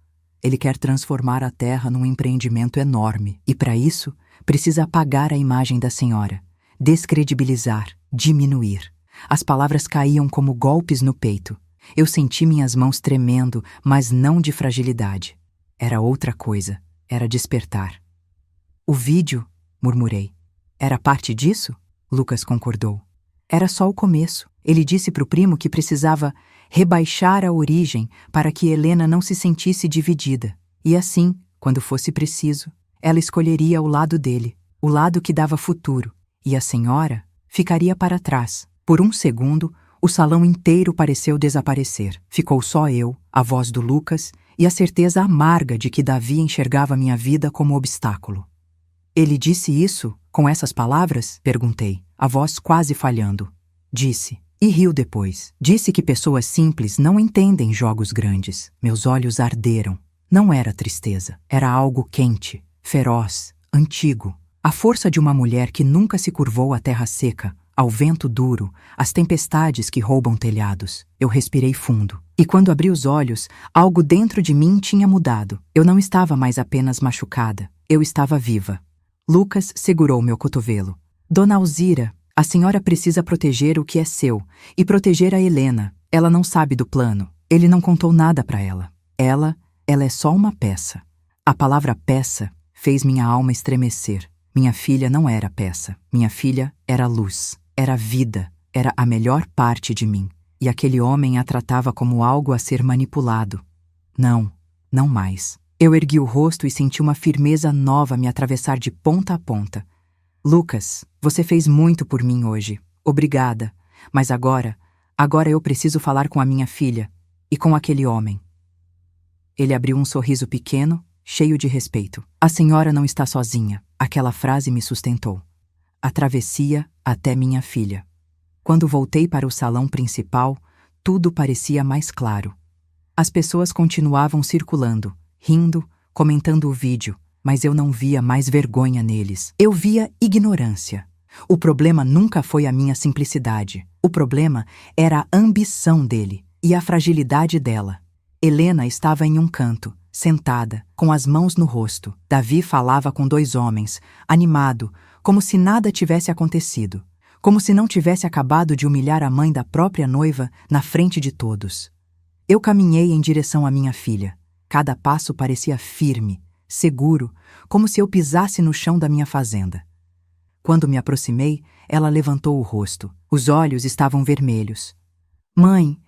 Ele quer transformar a terra num empreendimento enorme. E para isso, precisa apagar a imagem da senhora. Descredibilizar, diminuir. As palavras caíam como golpes no peito. Eu senti minhas mãos tremendo, mas não de fragilidade. Era outra coisa. Era despertar. O vídeo, murmurei. Era parte disso? Lucas concordou. Era só o começo. Ele disse para o primo que precisava rebaixar a origem para que Helena não se sentisse dividida. E assim, quando fosse preciso, ela escolheria o lado dele, o lado que dava futuro, E a senhora ficaria para trás. Por um segundo, o salão inteiro pareceu desaparecer. Ficou só eu, a voz do Lucas e a certeza amarga de que Davi enxergava minha vida como obstáculo. Ele disse isso com essas palavras? Perguntei, a voz quase falhando. Disse. E riu depois. Disse que pessoas simples não entendem jogos grandes. Meus olhos arderam. Não era tristeza. Era algo quente, feroz, antigo. A força de uma mulher que nunca se curvou à terra seca, ao vento duro, às tempestades que roubam telhados. Eu respirei fundo. E quando abri os olhos, algo dentro de mim tinha mudado. Eu não estava mais apenas machucada. Eu estava viva. Lucas segurou meu cotovelo. Dona Alzira, a senhora precisa proteger o que é seu e proteger a Helena. Ela não sabe do plano. Ele não contou nada para ela. Ela é só uma peça. A palavra peça fez minha alma estremecer. Minha filha não era peça. Minha filha era luz, era vida, era a melhor parte de mim. E aquele homem a tratava como algo a ser manipulado. Não, não mais. Eu ergui o rosto e senti uma firmeza nova me atravessar de ponta a ponta. Lucas, você fez muito por mim hoje. Obrigada. Mas agora eu preciso falar com a minha filha e com aquele homem. Ele abriu um sorriso pequeno, cheio de respeito. A senhora não está sozinha. Aquela frase me sustentou. A travessia até minha filha. Quando voltei para o salão principal, tudo parecia mais claro. As pessoas continuavam circulando, rindo, comentando o vídeo, mas eu não via mais vergonha neles. Eu via ignorância. O problema nunca foi a minha simplicidade. O problema era a ambição dele e a fragilidade dela. Helena estava em um canto, sentada, com as mãos no rosto. Davi falava com dois homens, animado, como se nada tivesse acontecido, como se não tivesse acabado de humilhar a mãe da própria noiva na frente de todos. Eu caminhei em direção à minha filha. Cada passo parecia firme, seguro, como se eu pisasse no chão da minha fazenda. Quando me aproximei, ela levantou o rosto. Os olhos estavam vermelhos. Mãe,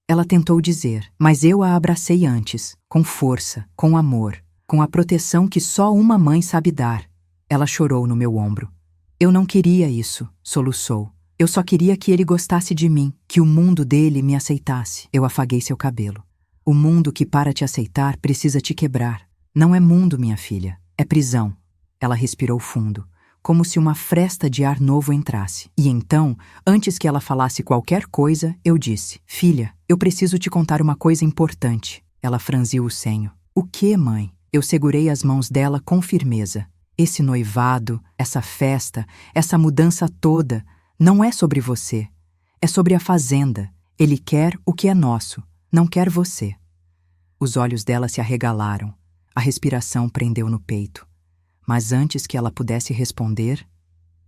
ela tentou dizer, mas eu a abracei antes, com força, com amor, com a proteção que só uma mãe sabe dar. Ela chorou no meu ombro. Eu não queria isso, soluçou. Eu só queria que ele gostasse de mim, que o mundo dele me aceitasse. Eu afaguei seu cabelo. O mundo que para te aceitar precisa te quebrar. Não é mundo, minha filha, é prisão. Ela respirou fundo, como se uma fresta de ar novo entrasse. E então, antes que ela falasse qualquer coisa, eu disse, filha, eu preciso te contar uma coisa importante. Ela franziu o senho. O quê, mãe? Eu segurei as mãos dela com firmeza. Esse noivado, essa festa, essa mudança toda, não é sobre você. É sobre a fazenda. Ele quer o que é nosso, não quer você. Os olhos dela se arregalaram. A respiração prendeu no peito. Mas antes que ela pudesse responder,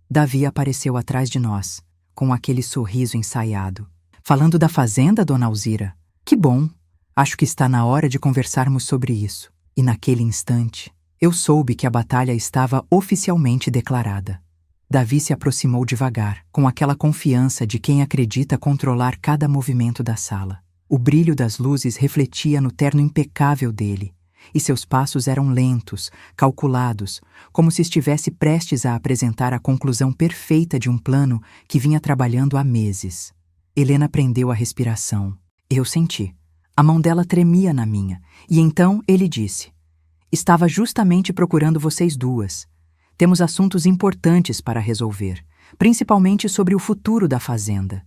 Davi apareceu atrás de nós, com aquele sorriso ensaiado. Falando da fazenda, dona Alzira? Que bom! Acho que está na hora de conversarmos sobre isso. E naquele instante, eu soube que a batalha estava oficialmente declarada. Davi se aproximou devagar, com aquela confiança de quem acredita controlar cada movimento da sala. O brilho das luzes refletia no terno impecável dele, e seus passos eram lentos, calculados, como se estivesse prestes a apresentar a conclusão perfeita de um plano que vinha trabalhando há meses. Helena prendeu a respiração. Eu senti. A mão dela tremia na minha, e então ele disse, estava justamente procurando vocês duas. Temos assuntos importantes para resolver, principalmente sobre o futuro da fazenda.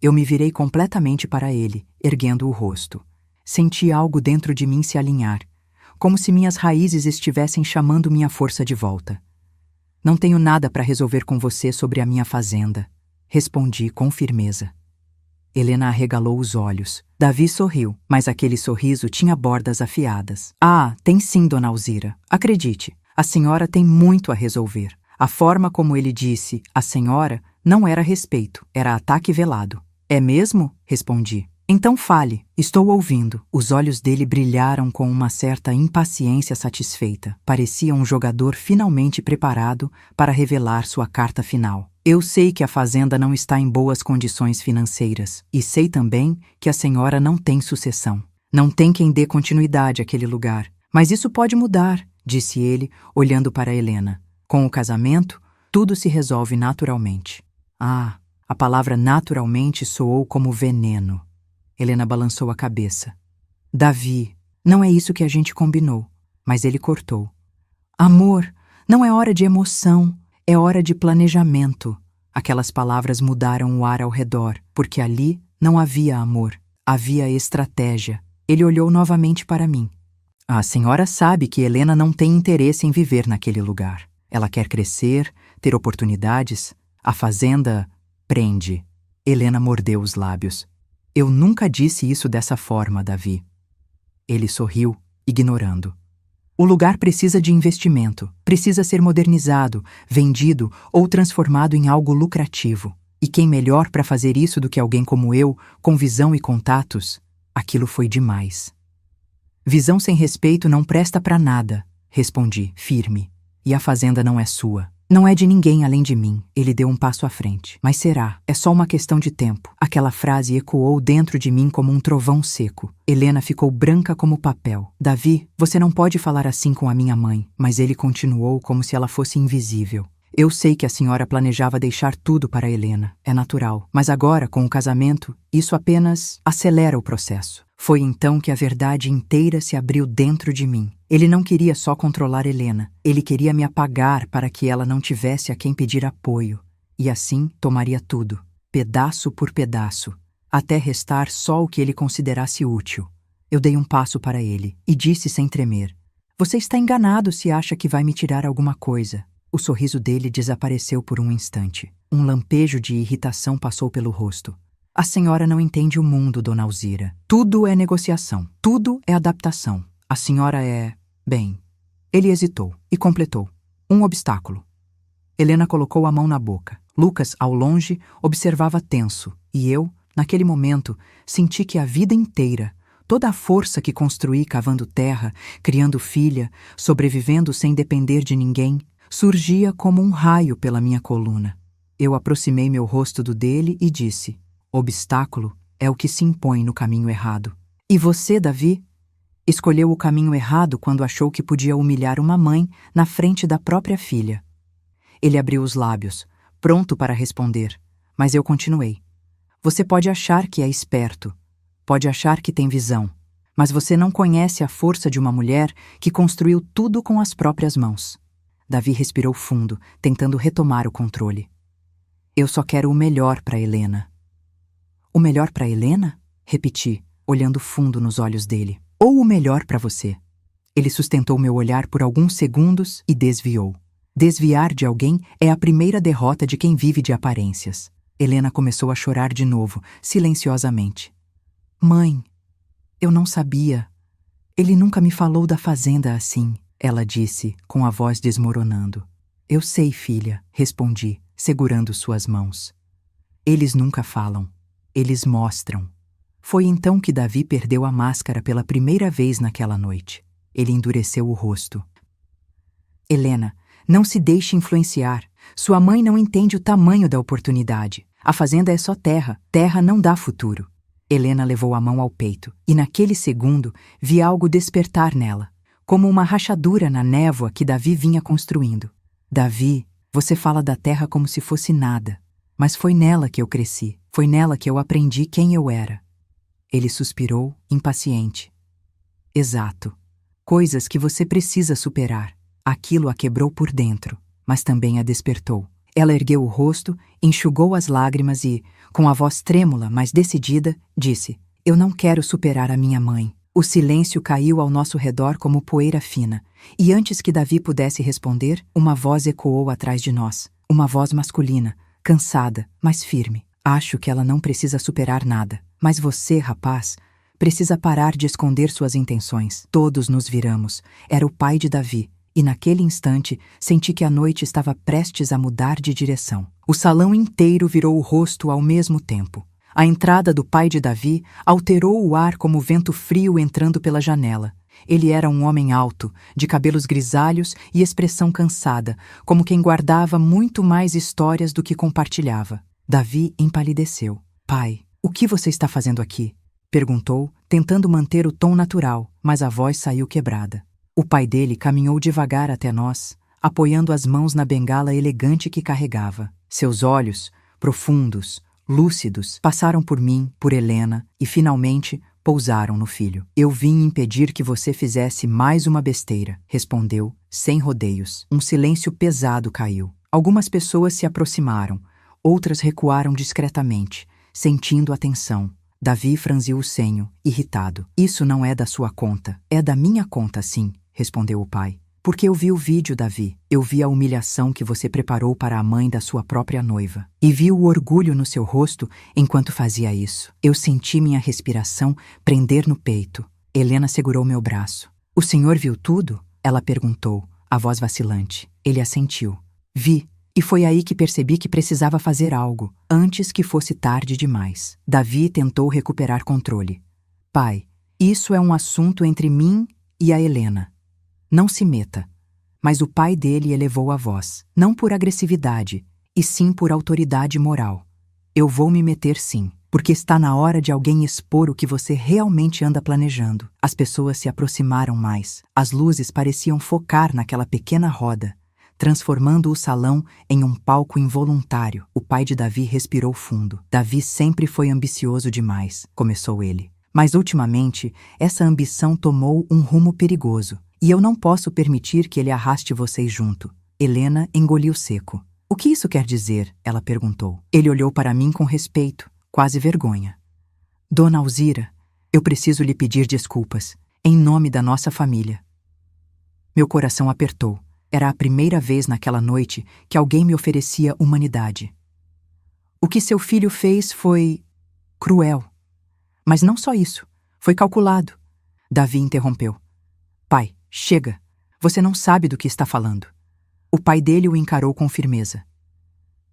Eu me virei completamente para ele, erguendo o rosto. Senti algo dentro de mim se alinhar, como se minhas raízes estivessem chamando minha força de volta. Não tenho nada para resolver com você sobre a minha fazenda, respondi com firmeza. Helena arregalou os olhos. Davi sorriu, mas aquele sorriso tinha bordas afiadas. Ah, tem sim, dona Alzira. Acredite, a senhora tem muito a resolver. A forma como ele disse a senhora não era respeito, era ataque velado. É mesmo? Respondi. Então fale, estou ouvindo. Os olhos dele brilharam com uma certa impaciência satisfeita. Parecia um jogador finalmente preparado para revelar sua carta final. Eu sei que a fazenda não está em boas condições financeiras, e sei também que a senhora não tem sucessão. Não tem quem dê continuidade àquele lugar. Mas isso pode mudar, disse ele, olhando para Helena. Com o casamento, Tudo se resolve naturalmente. Ah, a palavra naturalmente soou como veneno. Helena balançou a cabeça. Davi, não é isso que a gente combinou. Mas ele cortou. Amor, não é hora de emoção, é hora de planejamento. Aquelas palavras mudaram o ar ao redor, porque ali não havia amor, havia estratégia. Ele olhou novamente para mim. A senhora sabe que Helena não tem interesse em viver naquele lugar. Ela quer crescer, ter oportunidades. A fazenda prende. Helena mordeu os lábios. Eu nunca disse isso dessa forma, Davi. Ele sorriu, ignorando. O lugar precisa de investimento, precisa ser modernizado, vendido ou transformado em algo lucrativo. E quem melhor para fazer isso do que alguém como eu, com visão e contatos? Aquilo foi demais. Visão sem respeito não presta para nada, respondi, firme. E a fazenda não é sua. Não é de ninguém além de mim. Ele deu um passo à frente. Mas será? É só uma questão de tempo. Aquela frase ecoou dentro de mim como um trovão seco. Helena ficou branca como papel. Davi, você não pode falar assim com a minha mãe. Mas ele continuou como se ela fosse invisível. Eu sei que a senhora planejava deixar tudo para Helena. É natural. Mas agora, com o casamento, isso apenas acelera o processo. Foi então que a verdade inteira se abriu dentro de mim. Ele não queria só controlar Helena. Ele queria me apagar para que ela não tivesse a quem pedir apoio. E assim tomaria tudo, pedaço por pedaço, até restar só o que ele considerasse útil. Eu dei um passo para ele e disse sem tremer: Você está enganado se acha que vai me tirar alguma coisa. O sorriso dele desapareceu por um instante. Um lampejo de irritação passou pelo rosto. A senhora não entende o mundo, dona Alzira. Tudo é negociação. Tudo é adaptação. A senhora é... Bem... Ele hesitou e completou. Um obstáculo. Helena colocou a mão na boca. Lucas, ao longe, observava tenso. E eu, naquele momento, senti que a vida inteira, toda a força que construí cavando terra, criando filha, sobrevivendo sem depender de ninguém, surgia como um raio pela minha coluna. Eu aproximei meu rosto do dele e disse: Obstáculo é o que se impõe no caminho errado. E você, Davi? Escolheu o caminho errado quando achou que podia humilhar uma mãe na frente da própria filha. Ele abriu os lábios, pronto para responder, mas eu continuei. Você pode achar que é esperto, pode achar que tem visão, mas você não conhece a força de uma mulher que construiu tudo com as próprias mãos. Davi respirou fundo, tentando retomar o controle. Eu só quero o melhor para Helena. O melhor para Helena? Repeti, olhando fundo nos olhos dele. Ou o melhor para você? Ele sustentou meu olhar por alguns segundos e desviou. Desviar de alguém é a primeira derrota de quem vive de aparências. Helena começou a chorar de novo, silenciosamente. Mãe, eu não sabia. Ele nunca me falou da fazenda assim, ela disse, com a voz desmoronando. Eu sei, filha, respondi, segurando suas mãos. Eles nunca falam. Eles mostram. Foi então que Davi perdeu a máscara pela primeira vez naquela noite. Ele endureceu o rosto. Helena, não se deixe influenciar. Sua mãe não entende o tamanho da oportunidade. A fazenda é só terra. Terra não dá futuro. Helena levou a mão ao peito, e naquele segundo vi algo despertar nela, como uma rachadura na névoa que Davi vinha construindo. Davi, você fala da terra como se fosse nada, mas foi nela que eu cresci. Foi nela que eu aprendi quem eu era. Ele suspirou, impaciente. Exato. Coisas que você precisa superar. Aquilo a quebrou por dentro, mas também a despertou. Ela ergueu o rosto, enxugou as lágrimas e, com a voz trêmula, mas decidida, disse: Eu não quero superar a minha mãe. O silêncio caiu ao nosso redor como poeira fina, e antes que Davi pudesse responder, uma voz ecoou atrás de nós. Uma voz masculina, cansada, mas firme. Acho que ela não precisa superar nada. Mas você, rapaz, precisa parar de esconder suas intenções. Todos nos viramos. Era o pai de Davi. E naquele instante, senti que a noite estava prestes a mudar de direção. O salão inteiro virou o rosto ao mesmo tempo. A entrada do pai de Davi alterou o ar como vento frio entrando pela janela. Ele era um homem alto, de cabelos grisalhos e expressão cansada, como quem guardava muito mais histórias do que compartilhava. Davi empalideceu. Pai, o que você está fazendo aqui? Perguntou, tentando manter o tom natural, mas a voz saiu quebrada. O pai dele caminhou devagar até nós, apoiando as mãos na bengala elegante que carregava. Seus olhos, profundos, lúcidos, passaram por mim, por Helena e, finalmente, pousaram no filho. Eu vim impedir que você fizesse mais uma besteira, respondeu, sem rodeios. Um silêncio pesado caiu. Algumas pessoas se aproximaram, outras recuaram discretamente, sentindo a tensão. Davi franziu o senho, irritado. Isso não é da sua conta. É da minha conta, sim, respondeu o pai. Porque eu vi o vídeo, Davi. Eu vi a humilhação que você preparou para a mãe da sua própria noiva. E vi o orgulho no seu rosto enquanto fazia isso. Eu senti minha respiração prender no peito. Helena segurou meu braço. O senhor viu tudo? Ela perguntou, a voz vacilante. Ele assentiu. Vi. E foi aí que percebi que precisava fazer algo, antes que fosse tarde demais. Davi tentou recuperar controle. Pai, isso é um assunto entre mim e a Helena. Não se meta. Mas o pai dele elevou a voz, não por agressividade, e sim por autoridade moral. Eu vou me meter sim, porque está na hora de alguém expor o que você realmente anda planejando. As pessoas se aproximaram mais. As luzes pareciam focar naquela pequena roda, transformando o salão em um palco involuntário. O pai de Davi respirou fundo. Davi sempre foi ambicioso demais, começou ele. Mas ultimamente, essa ambição tomou um rumo perigoso. E eu não posso permitir que ele arraste vocês junto. Helena engoliu seco. O que isso quer dizer? Ela perguntou. Ele olhou para mim com respeito, quase vergonha. Dona Alzira, eu preciso lhe pedir desculpas, em nome da nossa família. Meu coração apertou. Era a primeira vez naquela noite que alguém me oferecia humanidade. O que seu filho fez foi cruel. Mas não só isso, foi calculado. Davi interrompeu. Pai, chega. Você não sabe do que está falando. O pai dele o encarou com firmeza.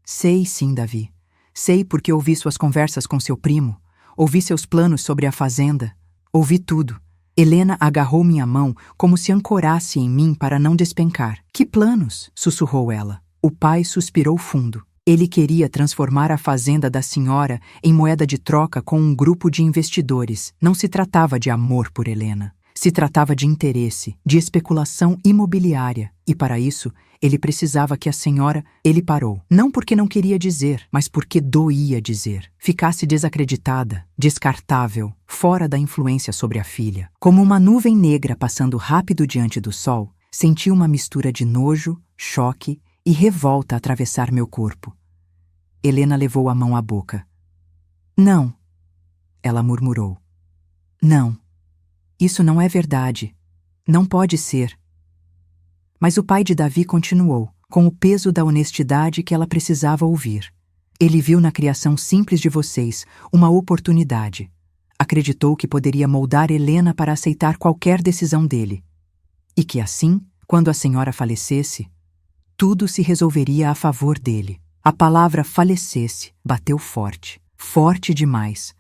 Sei sim, Davi. Sei porque ouvi suas conversas com seu primo, ouvi seus planos sobre a fazenda, ouvi tudo. Helena agarrou minha mão como se ancorasse em mim para não despencar. Que planos? Sussurrou ela. O pai suspirou fundo. Ele queria transformar a fazenda da senhora em moeda de troca com um grupo de investidores. Não se tratava de amor por Helena. Se tratava de interesse, de especulação imobiliária, e para isso, ele precisava que a senhora... Ele parou, não porque não queria dizer, mas porque doía dizer. Ficasse desacreditada, descartável, fora da influência sobre a filha. Como uma nuvem negra passando rápido diante do sol, senti uma mistura de nojo, choque e revolta atravessar meu corpo. Helena levou a mão à boca. Não, ela murmurou. Não. Isso não é verdade. Não pode ser. Mas o pai de Davi continuou, com o peso da honestidade que ela precisava ouvir. Ele viu na criação simples de vocês uma oportunidade. Acreditou que poderia moldar Helena para aceitar qualquer decisão dele. E que assim, quando a senhora falecesse, tudo se resolveria a favor dele. A palavra falecesse bateu forte, forte demais.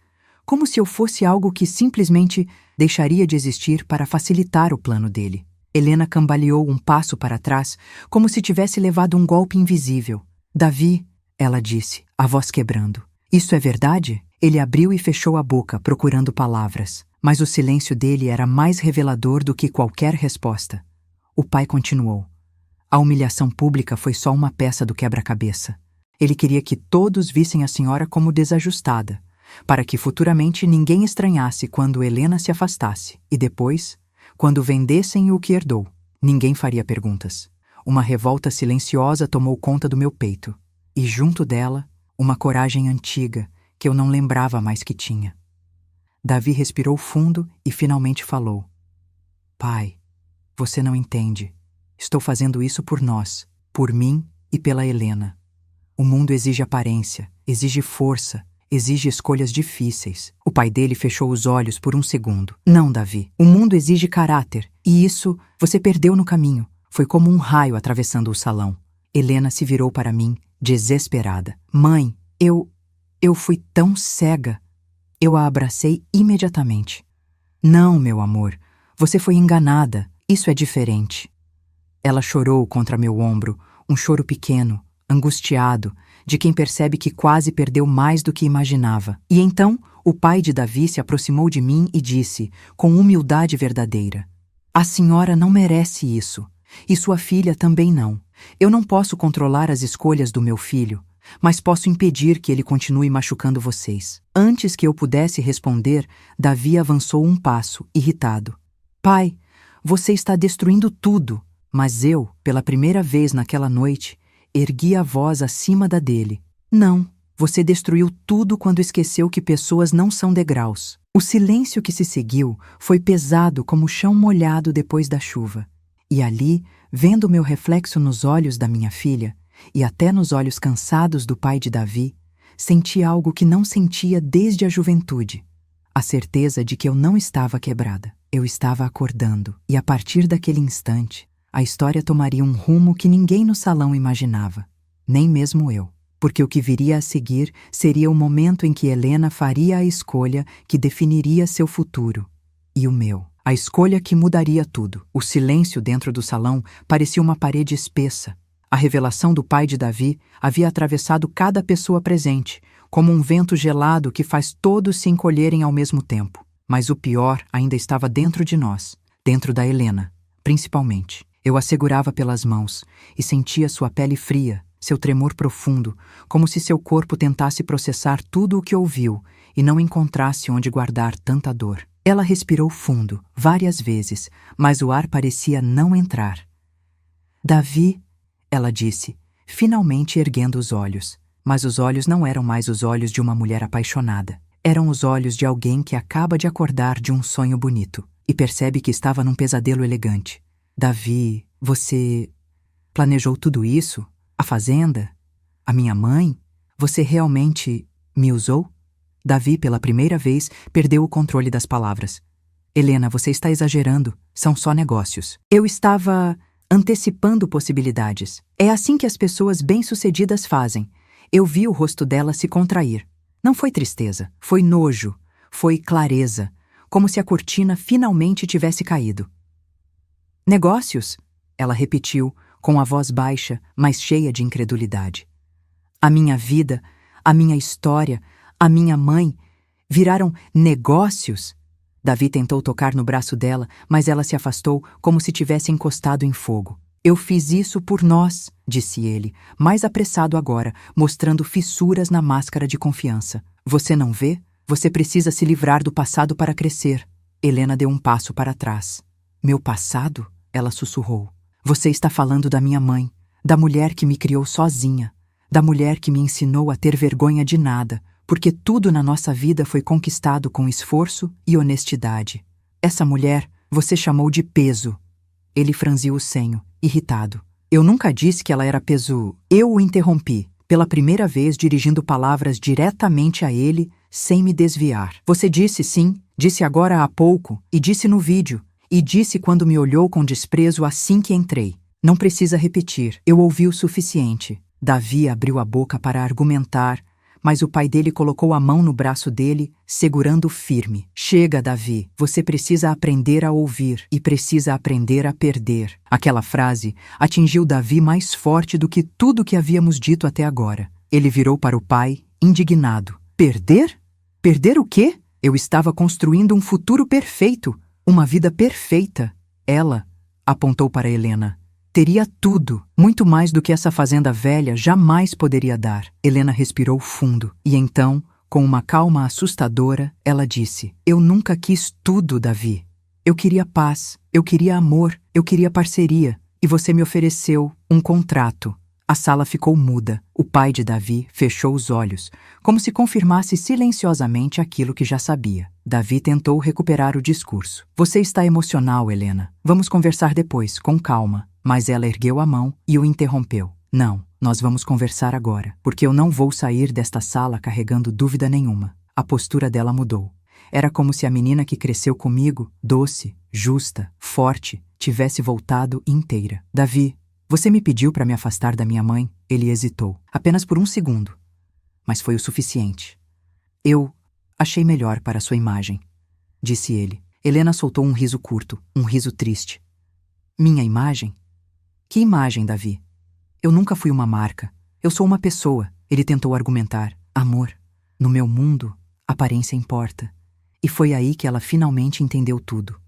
Como se eu fosse algo que simplesmente deixaria de existir para facilitar o plano dele. Helena cambaleou um passo para trás, como se tivesse levado um golpe invisível. Davi, ela disse, a voz quebrando. Isso é verdade? Ele abriu e fechou a boca, procurando palavras. Mas o silêncio dele era mais revelador do que qualquer resposta. O pai continuou. A humilhação pública foi só uma peça do quebra-cabeça. Ele queria que todos vissem a senhora como desajustada, para que futuramente ninguém estranhasse quando Helena se afastasse, e depois, quando vendessem o que herdou, ninguém faria perguntas. Uma revolta silenciosa tomou conta do meu peito, e junto dela, uma coragem antiga que eu não lembrava mais que tinha. Davi respirou fundo e finalmente falou. Pai, você não entende. Estou fazendo isso por nós, por mim e pela Helena. O mundo exige aparência, exige força, exige escolhas difíceis. O pai dele fechou os olhos por um segundo. Não, Davi. O mundo exige caráter. E isso você perdeu no caminho. Foi como um raio atravessando o salão. Helena se virou para mim, desesperada. Mãe, eu fui tão cega. Eu a abracei imediatamente. Não, meu amor. Você foi enganada. Isso é diferente. Ela chorou contra meu ombro, um choro pequeno, angustiado, de quem percebe que quase perdeu mais do que imaginava. E então, o pai de Davi se aproximou de mim e disse, com humildade verdadeira, a senhora não merece isso. E sua filha também não. Eu não posso controlar as escolhas do meu filho, mas posso impedir que ele continue machucando vocês. Antes que eu pudesse responder, Davi avançou um passo, irritado. Pai, você está destruindo tudo. Mas eu, pela primeira vez naquela noite, ergui a voz acima da dele. Não, você destruiu tudo quando esqueceu que pessoas não são degraus. O silêncio que se seguiu foi pesado como o chão molhado depois da chuva. E ali, vendo meu reflexo nos olhos da minha filha, e até nos olhos cansados do pai de Davi, senti algo que não sentia desde a juventude. A certeza de que eu não estava quebrada. Eu estava acordando, e a partir daquele instante, a história tomaria um rumo que ninguém no salão imaginava, nem mesmo eu. Porque o que viria a seguir seria o momento em que Helena faria a escolha que definiria seu futuro. E o meu. A escolha que mudaria tudo. O silêncio dentro do salão parecia uma parede espessa. A revelação do pai de Davi havia atravessado cada pessoa presente, como um vento gelado que faz todos se encolherem ao mesmo tempo. Mas o pior ainda estava dentro de nós, dentro da Helena, principalmente. Eu a segurava pelas mãos e sentia sua pele fria, seu tremor profundo, como se seu corpo tentasse processar tudo o que ouviu e não encontrasse onde guardar tanta dor. Ela respirou fundo, várias vezes, mas o ar parecia não entrar. Davi, ela disse, finalmente erguendo os olhos. Mas os olhos não eram mais os olhos de uma mulher apaixonada. Eram os olhos de alguém que acaba de acordar de um sonho bonito e percebe que estava num pesadelo elegante. Davi, você planejou tudo isso? A fazenda? A minha mãe? Você realmente me usou? Davi, pela primeira vez, perdeu o controle das palavras. Helena, você está exagerando. São só negócios. Eu estava antecipando possibilidades. É assim que as pessoas bem-sucedidas fazem. Eu vi o rosto dela se contrair. Não foi tristeza, foi nojo, foi clareza, como se a cortina finalmente tivesse caído. Negócios? Ela repetiu, com a voz baixa, mas cheia de incredulidade. A minha vida, a minha história, a minha mãe viraram negócios? Davi tentou tocar no braço dela, mas ela se afastou como se tivesse encostado em fogo. Eu fiz isso por nós, disse ele, mais apressado agora, mostrando fissuras na máscara de confiança. Você não vê? Você precisa se livrar do passado para crescer. Helena deu um passo para trás. Meu passado? Ela sussurrou. Você está falando da minha mãe, da mulher que me criou sozinha, da mulher que me ensinou a ter vergonha de nada, porque tudo na nossa vida foi conquistado com esforço e honestidade. Essa mulher você chamou de peso. Ele franziu o senho, irritado. Eu nunca disse que ela era peso. Eu o interrompi, pela primeira vez dirigindo palavras diretamente a ele, sem me desviar. Você disse sim, disse agora há pouco, e disse no vídeo, e disse quando me olhou com desprezo assim que entrei. Não precisa repetir, eu ouvi o suficiente. Davi abriu a boca para argumentar, mas o pai dele colocou a mão no braço dele, segurando firme. Chega, Davi, você precisa aprender a ouvir e precisa aprender a perder. Aquela frase atingiu Davi mais forte do que tudo que havíamos dito até agora. Ele virou para o pai, indignado. Perder? Perder o quê? Eu estava construindo um futuro perfeito, uma vida perfeita. Ela apontou para Helena. Teria tudo, muito mais do que essa fazenda velha jamais poderia dar. Helena respirou fundo e então, com uma calma assustadora, ela disse: Eu nunca quis tudo, Davi. Eu queria paz, eu queria amor, eu queria parceria, e você me ofereceu um contrato. A sala ficou muda. O pai de Davi fechou os olhos, como se confirmasse silenciosamente aquilo que já sabia. Davi tentou recuperar o discurso. Você está emocional, Helena. Vamos conversar depois, com calma. Mas ela ergueu a mão e o interrompeu. Não, nós vamos conversar agora, porque eu não vou sair desta sala carregando dúvida nenhuma. A postura dela mudou. Era como se a menina que cresceu comigo, doce, justa, forte, tivesse voltado inteira. Davi, você me pediu para me afastar da minha mãe? Ele hesitou, apenas por um segundo. Mas foi o suficiente. Eu achei melhor para sua imagem, disse ele. Helena soltou um riso curto, um riso triste. Minha imagem? Que imagem, Davi? Eu nunca fui uma marca. Eu sou uma pessoa. Ele tentou argumentar. Amor, no meu mundo, aparência importa. E foi aí que ela finalmente entendeu tudo.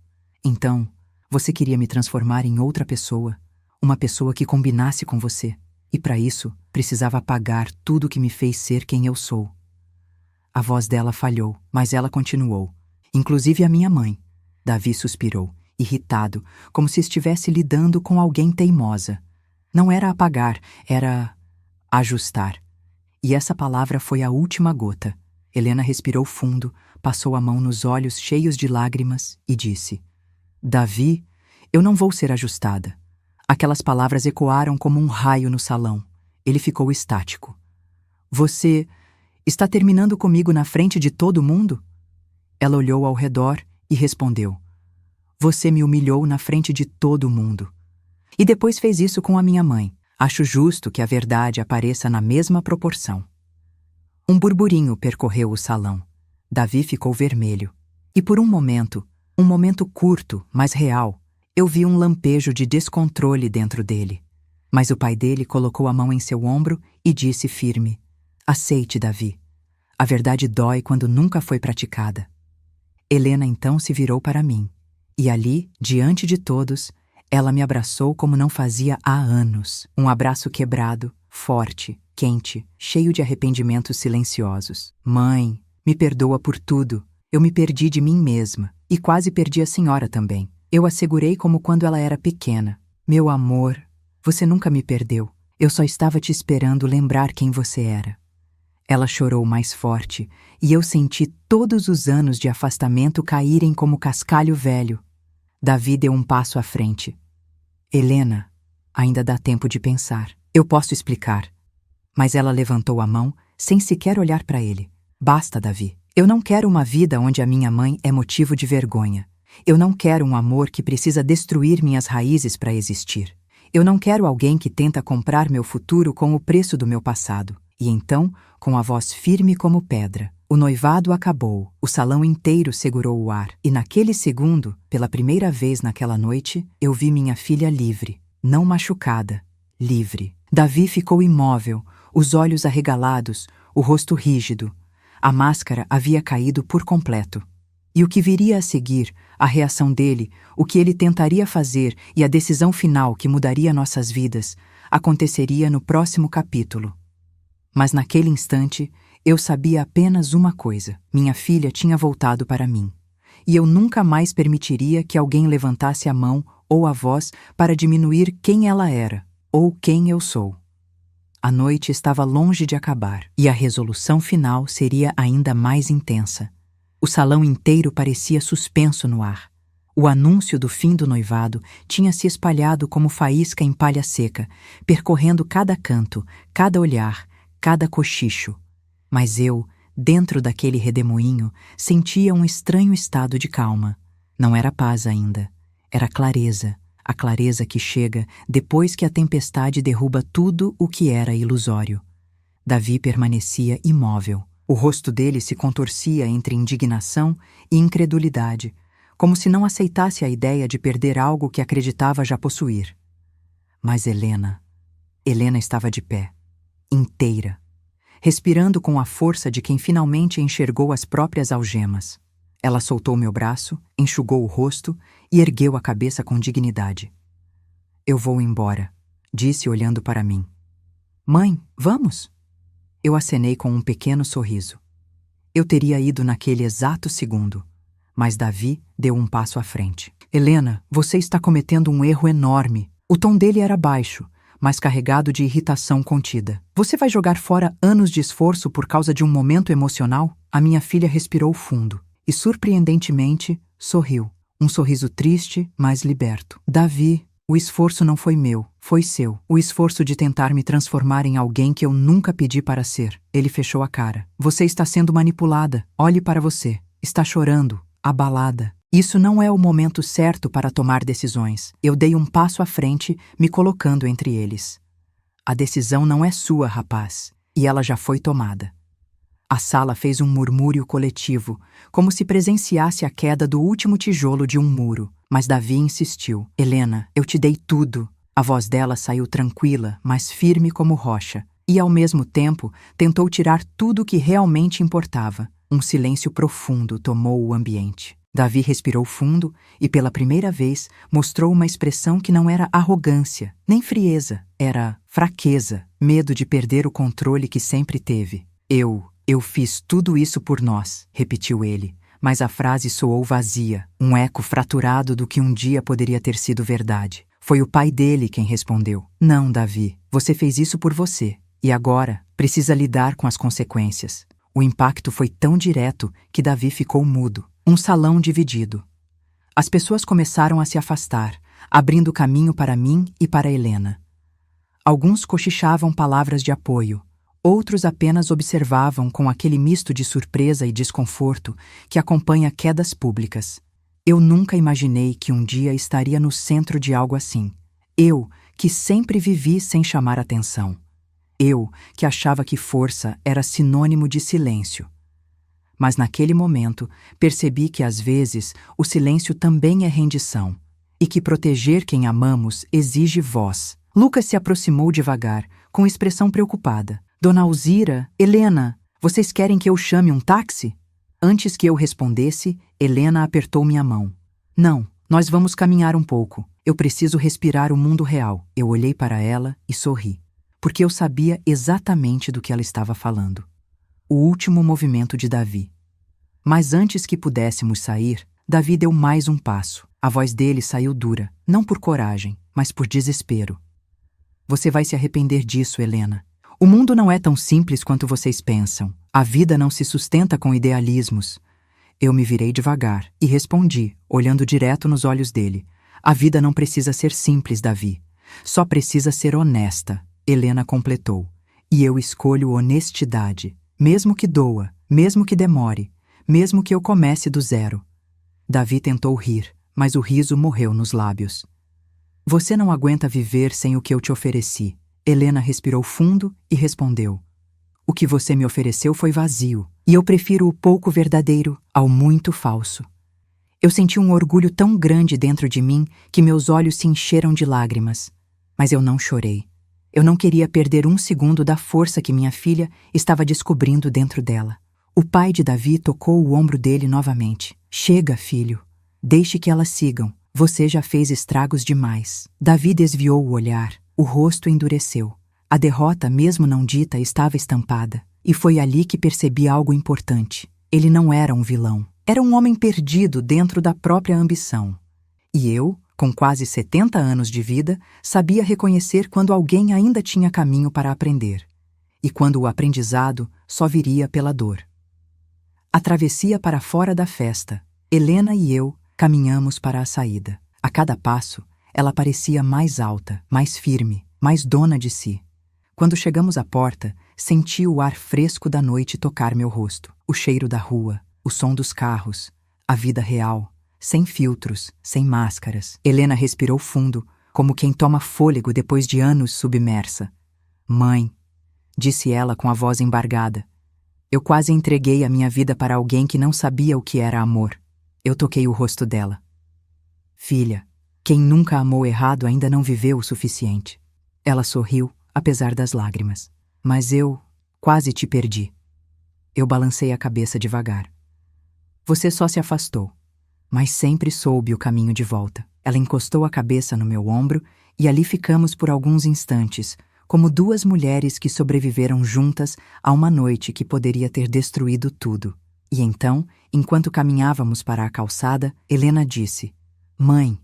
Então, você queria me transformar em outra pessoa, uma pessoa que combinasse com você. E para isso, precisava apagar tudo que me fez ser quem eu sou. A voz dela falhou, mas ela continuou. Inclusive a minha mãe. Davi suspirou, irritado, como se estivesse lidando com alguém teimosa. Não era apagar, era ajustar. E essa palavra foi a última gota. Helena respirou fundo, passou a mão nos olhos cheios de lágrimas e disse: Davi, eu não vou ser ajustada. Aquelas palavras ecoaram como um raio no salão. Ele ficou estático. Você está terminando comigo na frente de todo mundo? Ela olhou ao redor e respondeu: Você me humilhou na frente de todo mundo. E depois fez isso com a minha mãe. Acho justo que a verdade apareça na mesma proporção. Um burburinho percorreu o salão. Davi ficou vermelho. E por um momento curto, mas real, eu vi um lampejo de descontrole dentro dele. Mas o pai dele colocou a mão em seu ombro e disse firme: Aceite, Davi. A verdade dói quando nunca foi praticada. Helena então se virou para mim. E ali, diante de todos, ela me abraçou como não fazia há anos. Um abraço quebrado, forte, quente, cheio de arrependimentos silenciosos. Mãe, me perdoa por tudo. Eu me perdi de mim mesma. E quase perdi a senhora também. Eu a segurei como quando ela era pequena. Meu amor, você nunca me perdeu. Eu só estava te esperando lembrar quem você era. Ela chorou mais forte, e eu senti todos os anos de afastamento caírem como cascalho velho. Davi deu um passo à frente. Helena, ainda dá tempo de pensar. Eu posso explicar. Mas ela levantou a mão, sem sequer olhar para ele. Basta, Davi. Eu não quero uma vida onde a minha mãe é motivo de vergonha. Eu não quero um amor que precisa destruir minhas raízes para existir. Eu não quero alguém que tenta comprar meu futuro com o preço do meu passado. E então, com a voz firme como pedra, o noivado acabou, o salão inteiro segurou o ar, e naquele segundo, pela primeira vez naquela noite, eu vi minha filha livre, não machucada, livre. Davi ficou imóvel, os olhos arregalados, o rosto rígido. A máscara havia caído por completo. E o que viria a seguir, a reação dele, o que ele tentaria fazer e a decisão final que mudaria nossas vidas, aconteceria no próximo capítulo. Mas naquele instante, eu sabia apenas uma coisa: minha filha tinha voltado para mim. E eu nunca mais permitiria que alguém levantasse a mão ou a voz para diminuir quem ela era, ou quem eu sou. A noite estava longe de acabar, e a resolução final seria ainda mais intensa. O salão inteiro parecia suspenso no ar. O anúncio do fim do noivado tinha se espalhado como faísca em palha seca, percorrendo cada canto, cada olhar, cada cochicho. Mas eu, dentro daquele redemoinho, sentia um estranho estado de calma. Não era paz ainda, era clareza, a clareza que chega depois que a tempestade derruba tudo o que era ilusório. Davi permanecia imóvel. O rosto dele se contorcia entre indignação e incredulidade, como se não aceitasse a ideia de perder algo que acreditava já possuir. Mas Helena estava de pé, inteira, respirando com a força de quem finalmente enxergou as próprias algemas. Ela soltou meu braço, enxugou o rosto e ergueu a cabeça com dignidade. Eu vou embora, disse olhando para mim. Mãe, vamos? Eu acenei com um pequeno sorriso. Eu teria ido naquele exato segundo, mas Davi deu um passo à frente. Helena, você está cometendo um erro enorme. O tom dele era baixo, mas carregado de irritação contida. Você vai jogar fora anos de esforço por causa de um momento emocional? A minha filha respirou fundo e, surpreendentemente, sorriu. Um sorriso triste, mas liberto. Davi, o esforço não foi meu, foi seu. O esforço de tentar me transformar em alguém que eu nunca pedi para ser. Ele fechou a cara. Você está sendo manipulada. Olhe para você. Está chorando, abalada. Isso não é o momento certo para tomar decisões. Eu dei um passo à frente, me colocando entre eles. A decisão não é sua, rapaz, e ela já foi tomada. A sala fez um murmúrio coletivo, como se presenciasse a queda do último tijolo de um muro. Mas Davi insistiu. Helena, eu te dei tudo. A voz dela saiu tranquila, mas firme como rocha. E, ao mesmo tempo, tentou tirar tudo o que realmente importava. Um silêncio profundo tomou o ambiente. Davi respirou fundo e, pela primeira vez, mostrou uma expressão que não era arrogância, nem frieza, era fraqueza, medo de perder o controle que sempre teve. Eu fiz tudo isso por nós, repetiu ele, mas a frase soou vazia, um eco fraturado do que um dia poderia ter sido verdade. Foi o pai dele quem respondeu. Não, Davi, você fez isso por você, e agora precisa lidar com as consequências. O impacto foi tão direto que Davi ficou mudo. Um salão dividido. As pessoas começaram a se afastar, abrindo caminho para mim e para Helena. Alguns cochichavam palavras de apoio, outros apenas observavam com aquele misto de surpresa e desconforto que acompanha quedas públicas. Eu nunca imaginei que um dia estaria no centro de algo assim. Eu, que sempre vivi sem chamar atenção. Eu, que achava que força era sinônimo de silêncio. Mas naquele momento, percebi que às vezes o silêncio também é rendição, e que proteger quem amamos exige voz. Lucas se aproximou devagar, com expressão preocupada. Dona Alzira, Helena, vocês querem que eu chame um táxi? Antes que eu respondesse, Helena apertou minha mão. Não, nós vamos caminhar um pouco. Eu preciso respirar o mundo real. Eu olhei para ela e sorri, porque eu sabia exatamente do que ela estava falando. O último movimento de Davi. Mas antes que pudéssemos sair, Davi deu mais um passo. A voz dele saiu dura, não por coragem, mas por desespero. Você vai se arrepender disso, Helena. O mundo não é tão simples quanto vocês pensam. A vida não se sustenta com idealismos. Eu me virei devagar e respondi, olhando direto nos olhos dele. A vida não precisa ser simples, Davi. Só precisa ser honesta, Helena completou. E eu escolho honestidade, mesmo que doa, mesmo que demore, mesmo que eu comece do zero. Davi tentou rir, mas o riso morreu nos lábios. Você não aguenta viver sem o que eu te ofereci. Helena respirou fundo e respondeu. O que você me ofereceu foi vazio, e eu prefiro o pouco verdadeiro ao muito falso. Eu senti um orgulho tão grande dentro de mim que meus olhos se encheram de lágrimas. Mas eu não chorei. Eu não queria perder um segundo da força que minha filha estava descobrindo dentro dela. O pai de Davi tocou o ombro dele novamente. Chega, filho. Deixe que elas sigam. Você já fez estragos demais. Davi desviou o olhar. O rosto endureceu. A derrota, mesmo não dita, estava estampada. E foi ali que percebi algo importante. Ele não era um vilão. Era um homem perdido dentro da própria ambição. E eu, com quase 70 anos de vida, sabia reconhecer quando alguém ainda tinha caminho para aprender. E quando o aprendizado só viria pela dor. A travessia para fora da festa. Helena e eu caminhamos para a saída. A cada passo, ela parecia mais alta, mais firme, mais dona de si. Quando chegamos à porta, senti o ar fresco da noite tocar meu rosto. O cheiro da rua, o som dos carros, a vida real, sem filtros, sem máscaras. Helena respirou fundo, como quem toma fôlego depois de anos submersa. Mãe, disse ela com a voz embargada. Eu quase entreguei a minha vida para alguém que não sabia o que era amor. Eu toquei o rosto dela. Filha, quem nunca amou errado ainda não viveu o suficiente. Ela sorriu, apesar das lágrimas. Mas eu quase te perdi. Eu balancei a cabeça devagar. Você só se afastou, mas sempre soube o caminho de volta. Ela encostou a cabeça no meu ombro e ali ficamos por alguns instantes, como duas mulheres que sobreviveram juntas a uma noite que poderia ter destruído tudo. E então, enquanto caminhávamos para a calçada, Helena disse: Mãe,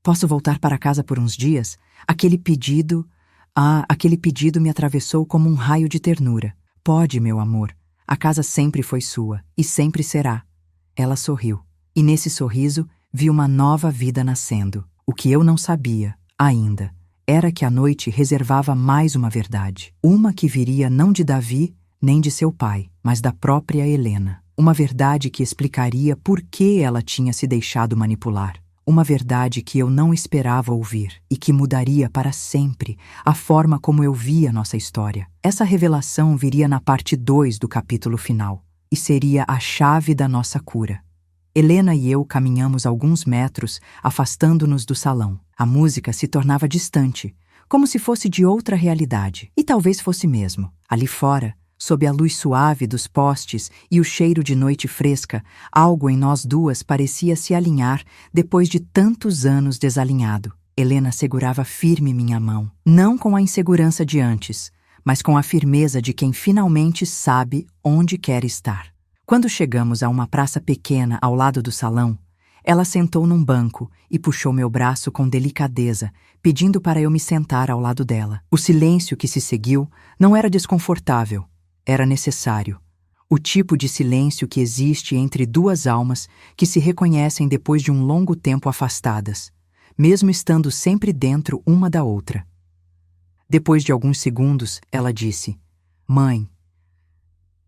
posso voltar para casa por uns dias? Aquele pedido me atravessou como um raio de ternura. Pode, meu amor. A casa sempre foi sua, e sempre será. Ela sorriu, e nesse sorriso vi uma nova vida nascendo. O que eu não sabia, ainda, era que a noite reservava mais uma verdade. Uma que viria não de Davi, nem de seu pai, mas da própria Helena. Uma verdade que explicaria por que ela tinha se deixado manipular. Uma verdade que eu não esperava ouvir e que mudaria para sempre a forma como eu via nossa história. Essa revelação viria na parte 2 do capítulo final e seria a chave da nossa cura. Helena e eu caminhamos alguns metros, afastando-nos do salão. A música se tornava distante, como se fosse de outra realidade. E talvez fosse mesmo. Ali fora, Sob a luz suave dos postes e o cheiro de noite fresca, algo em nós duas parecia se alinhar depois de tantos anos desalinhado. Helena segurava firme minha mão, não com a insegurança de antes, mas com a firmeza de quem finalmente sabe onde quer estar. Quando chegamos a uma praça pequena ao lado do salão, ela sentou num banco e puxou meu braço com delicadeza, pedindo para eu me sentar ao lado dela. O silêncio que se seguiu não era desconfortável, era necessário. O tipo de silêncio que existe entre duas almas que se reconhecem depois de um longo tempo afastadas, mesmo estando sempre dentro uma da outra. Depois de alguns segundos, ela disse: "Mãe,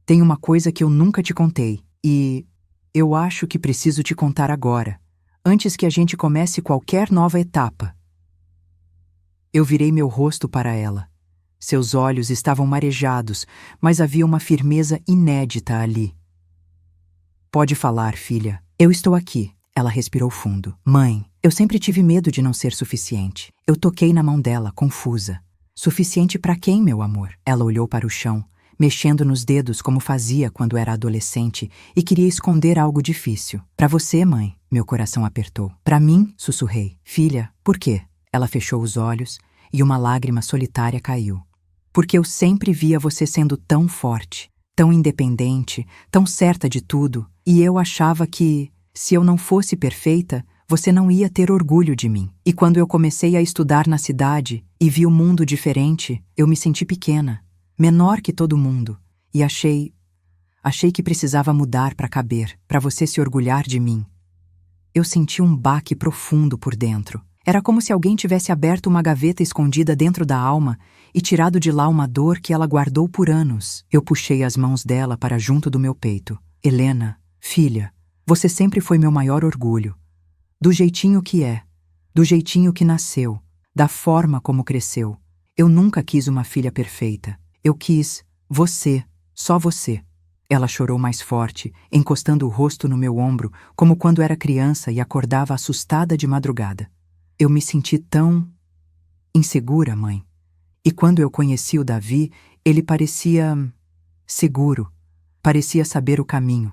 tem uma coisa que eu nunca te contei e eu acho que preciso te contar agora, antes que a gente comece qualquer nova etapa." Eu virei meu rosto para ela. Seus olhos estavam marejados, mas havia uma firmeza inédita ali. "Pode falar, filha. Eu estou aqui." Ela respirou fundo. "Mãe, eu sempre tive medo de não ser suficiente." Eu toquei na mão dela, confusa. "Suficiente para quem, meu amor?" Ela olhou para o chão, mexendo nos dedos como fazia quando era adolescente e queria esconder algo difícil. "Para você, mãe." Meu coração apertou. "Para mim?" sussurrei. "Filha, por quê?" Ela fechou os olhos e uma lágrima solitária caiu. "Porque eu sempre via você sendo tão forte, tão independente, tão certa de tudo, e eu achava que, se eu não fosse perfeita, você não ia ter orgulho de mim. E quando eu comecei a estudar na cidade e vi o mundo diferente, eu me senti pequena, menor que todo mundo, e achei que precisava mudar para caber, para você se orgulhar de mim." Eu senti um baque profundo por dentro. Era como se alguém tivesse aberto uma gaveta escondida dentro da alma e tirado de lá uma dor que ela guardou por anos. Eu puxei as mãos dela para junto do meu peito. "Helena, filha, você sempre foi meu maior orgulho. Do jeitinho que é, do jeitinho que nasceu, da forma como cresceu. Eu nunca quis uma filha perfeita. Eu quis você, só você." Ela chorou mais forte, encostando o rosto no meu ombro, como quando era criança e acordava assustada de madrugada. Eu me senti tão insegura, mãe. E quando eu conheci o Davi, ele parecia seguro, parecia saber o caminho,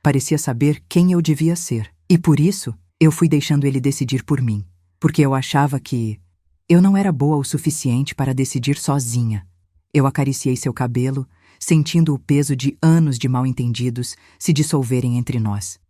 parecia saber quem eu devia ser. E por isso, eu fui deixando ele decidir por mim, porque eu achava que eu não era boa o suficiente para decidir sozinha. Eu acariciei seu cabelo, sentindo o peso de anos de mal-entendidos se dissolverem entre nós.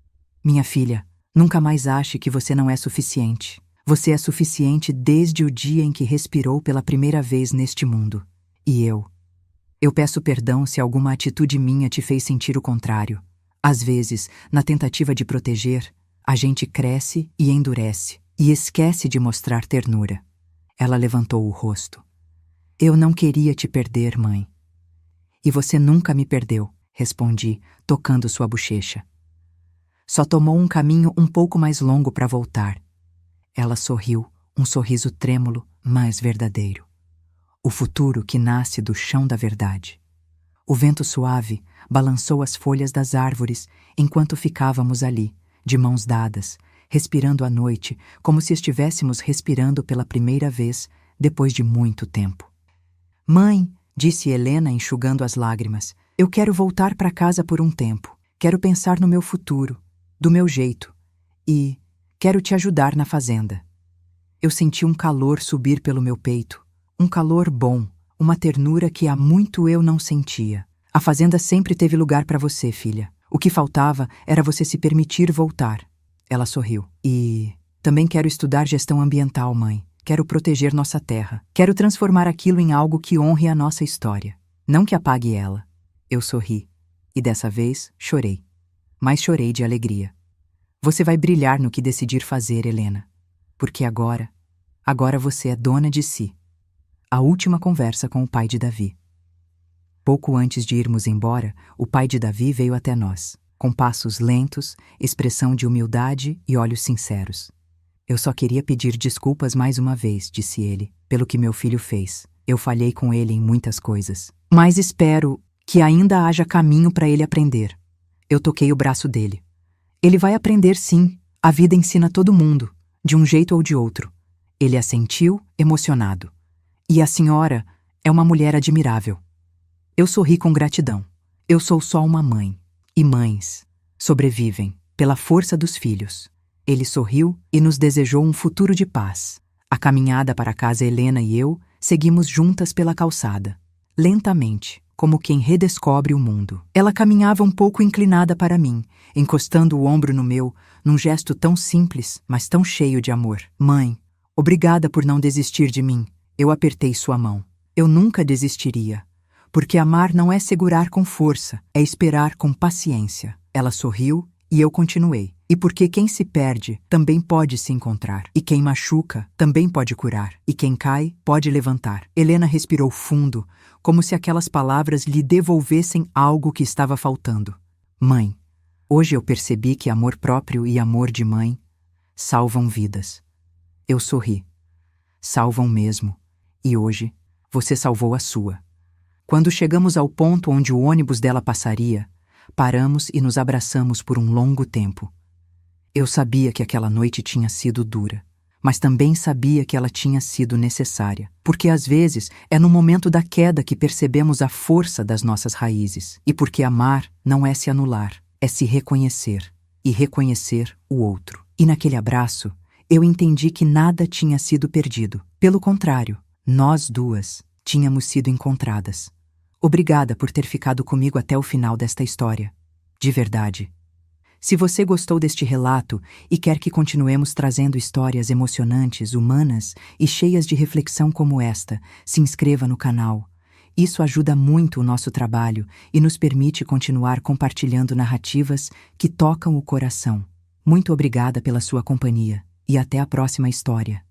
"Minha filha, nunca mais ache que você não é suficiente. Você é suficiente desde o dia em que respirou pela primeira vez neste mundo. E eu peço perdão se alguma atitude minha te fez sentir o contrário. Às vezes, na tentativa de proteger, a gente cresce e endurece, e esquece de mostrar ternura." Ela levantou o rosto. "Eu não queria te perder, mãe." "E você nunca me perdeu", respondi, tocando sua bochecha. "Só tomou um caminho um pouco mais longo para voltar." Ela sorriu, um sorriso trêmulo, mas verdadeiro. O futuro que nasce do chão da verdade. O vento suave balançou as folhas das árvores enquanto ficávamos ali, de mãos dadas, respirando a noite como se estivéssemos respirando pela primeira vez depois de muito tempo. "Mãe", disse Helena enxugando as lágrimas, "eu quero voltar para casa por um tempo. Quero pensar no meu futuro, do meu jeito. E quero te ajudar na fazenda." Eu senti um calor subir pelo meu peito, um calor bom, uma ternura que há muito eu não sentia. "A fazenda sempre teve lugar para você, filha. O que faltava era você se permitir voltar." Ela sorriu. "E também quero estudar gestão ambiental, mãe. Quero proteger nossa terra. Quero transformar aquilo em algo que honre a nossa história. Não que apague ela." Eu sorri. E dessa vez chorei. Mas chorei de alegria. "Você vai brilhar no que decidir fazer, Helena. Porque agora você é dona de si." A última conversa com o pai de Davi. Pouco antes de irmos embora, o pai de Davi veio até nós, com passos lentos, expressão de humildade e olhos sinceros. "Eu só queria pedir desculpas mais uma vez", disse ele, "pelo que meu filho fez. Eu falhei com ele em muitas coisas. Mas espero que ainda haja caminho para ele aprender." Eu toquei o braço dele. "Ele vai aprender sim. A vida ensina todo mundo, de um jeito ou de outro." Ele assentiu, emocionado. "E a senhora é uma mulher admirável." Eu sorri com gratidão. Eu sou só uma mãe. E mães sobrevivem pela força dos filhos. Ele sorriu e nos desejou um futuro de paz. A caminhada para casa, Helena e eu seguimos juntas pela calçada. Lentamente, como quem redescobre o mundo. Ela caminhava um pouco inclinada para mim, encostando o ombro no meu, num gesto tão simples, mas tão cheio de amor. Mãe, obrigada por não desistir de mim. Eu apertei sua mão. Eu nunca desistiria. Porque amar não é segurar com força, é esperar com paciência. Ela sorriu e eu continuei. E porque quem se perde também pode se encontrar. E quem machuca também pode curar. E quem cai pode levantar. Helena respirou fundo, como se aquelas palavras lhe devolvessem algo que estava faltando. Mãe, hoje eu percebi que amor próprio e amor de mãe salvam vidas. Eu sorri. Salvam mesmo. E hoje você salvou a sua. Quando chegamos ao ponto onde o ônibus dela passaria, paramos e nos abraçamos por um longo tempo. Eu sabia que aquela noite tinha sido dura, mas também sabia que ela tinha sido necessária, porque às vezes é no momento da queda que percebemos a força das nossas raízes, e porque amar não é se anular, é se reconhecer, e reconhecer o outro. E naquele abraço, eu entendi que nada tinha sido perdido. Pelo contrário, nós duas tínhamos sido encontradas. Obrigada por ter ficado comigo até o final desta história. De verdade. Se você gostou deste relato e quer que continuemos trazendo histórias emocionantes, humanas e cheias de reflexão como esta, se inscreva no canal. Isso ajuda muito o nosso trabalho e nos permite continuar compartilhando narrativas que tocam o coração. Muito obrigada pela sua companhia e até a próxima história.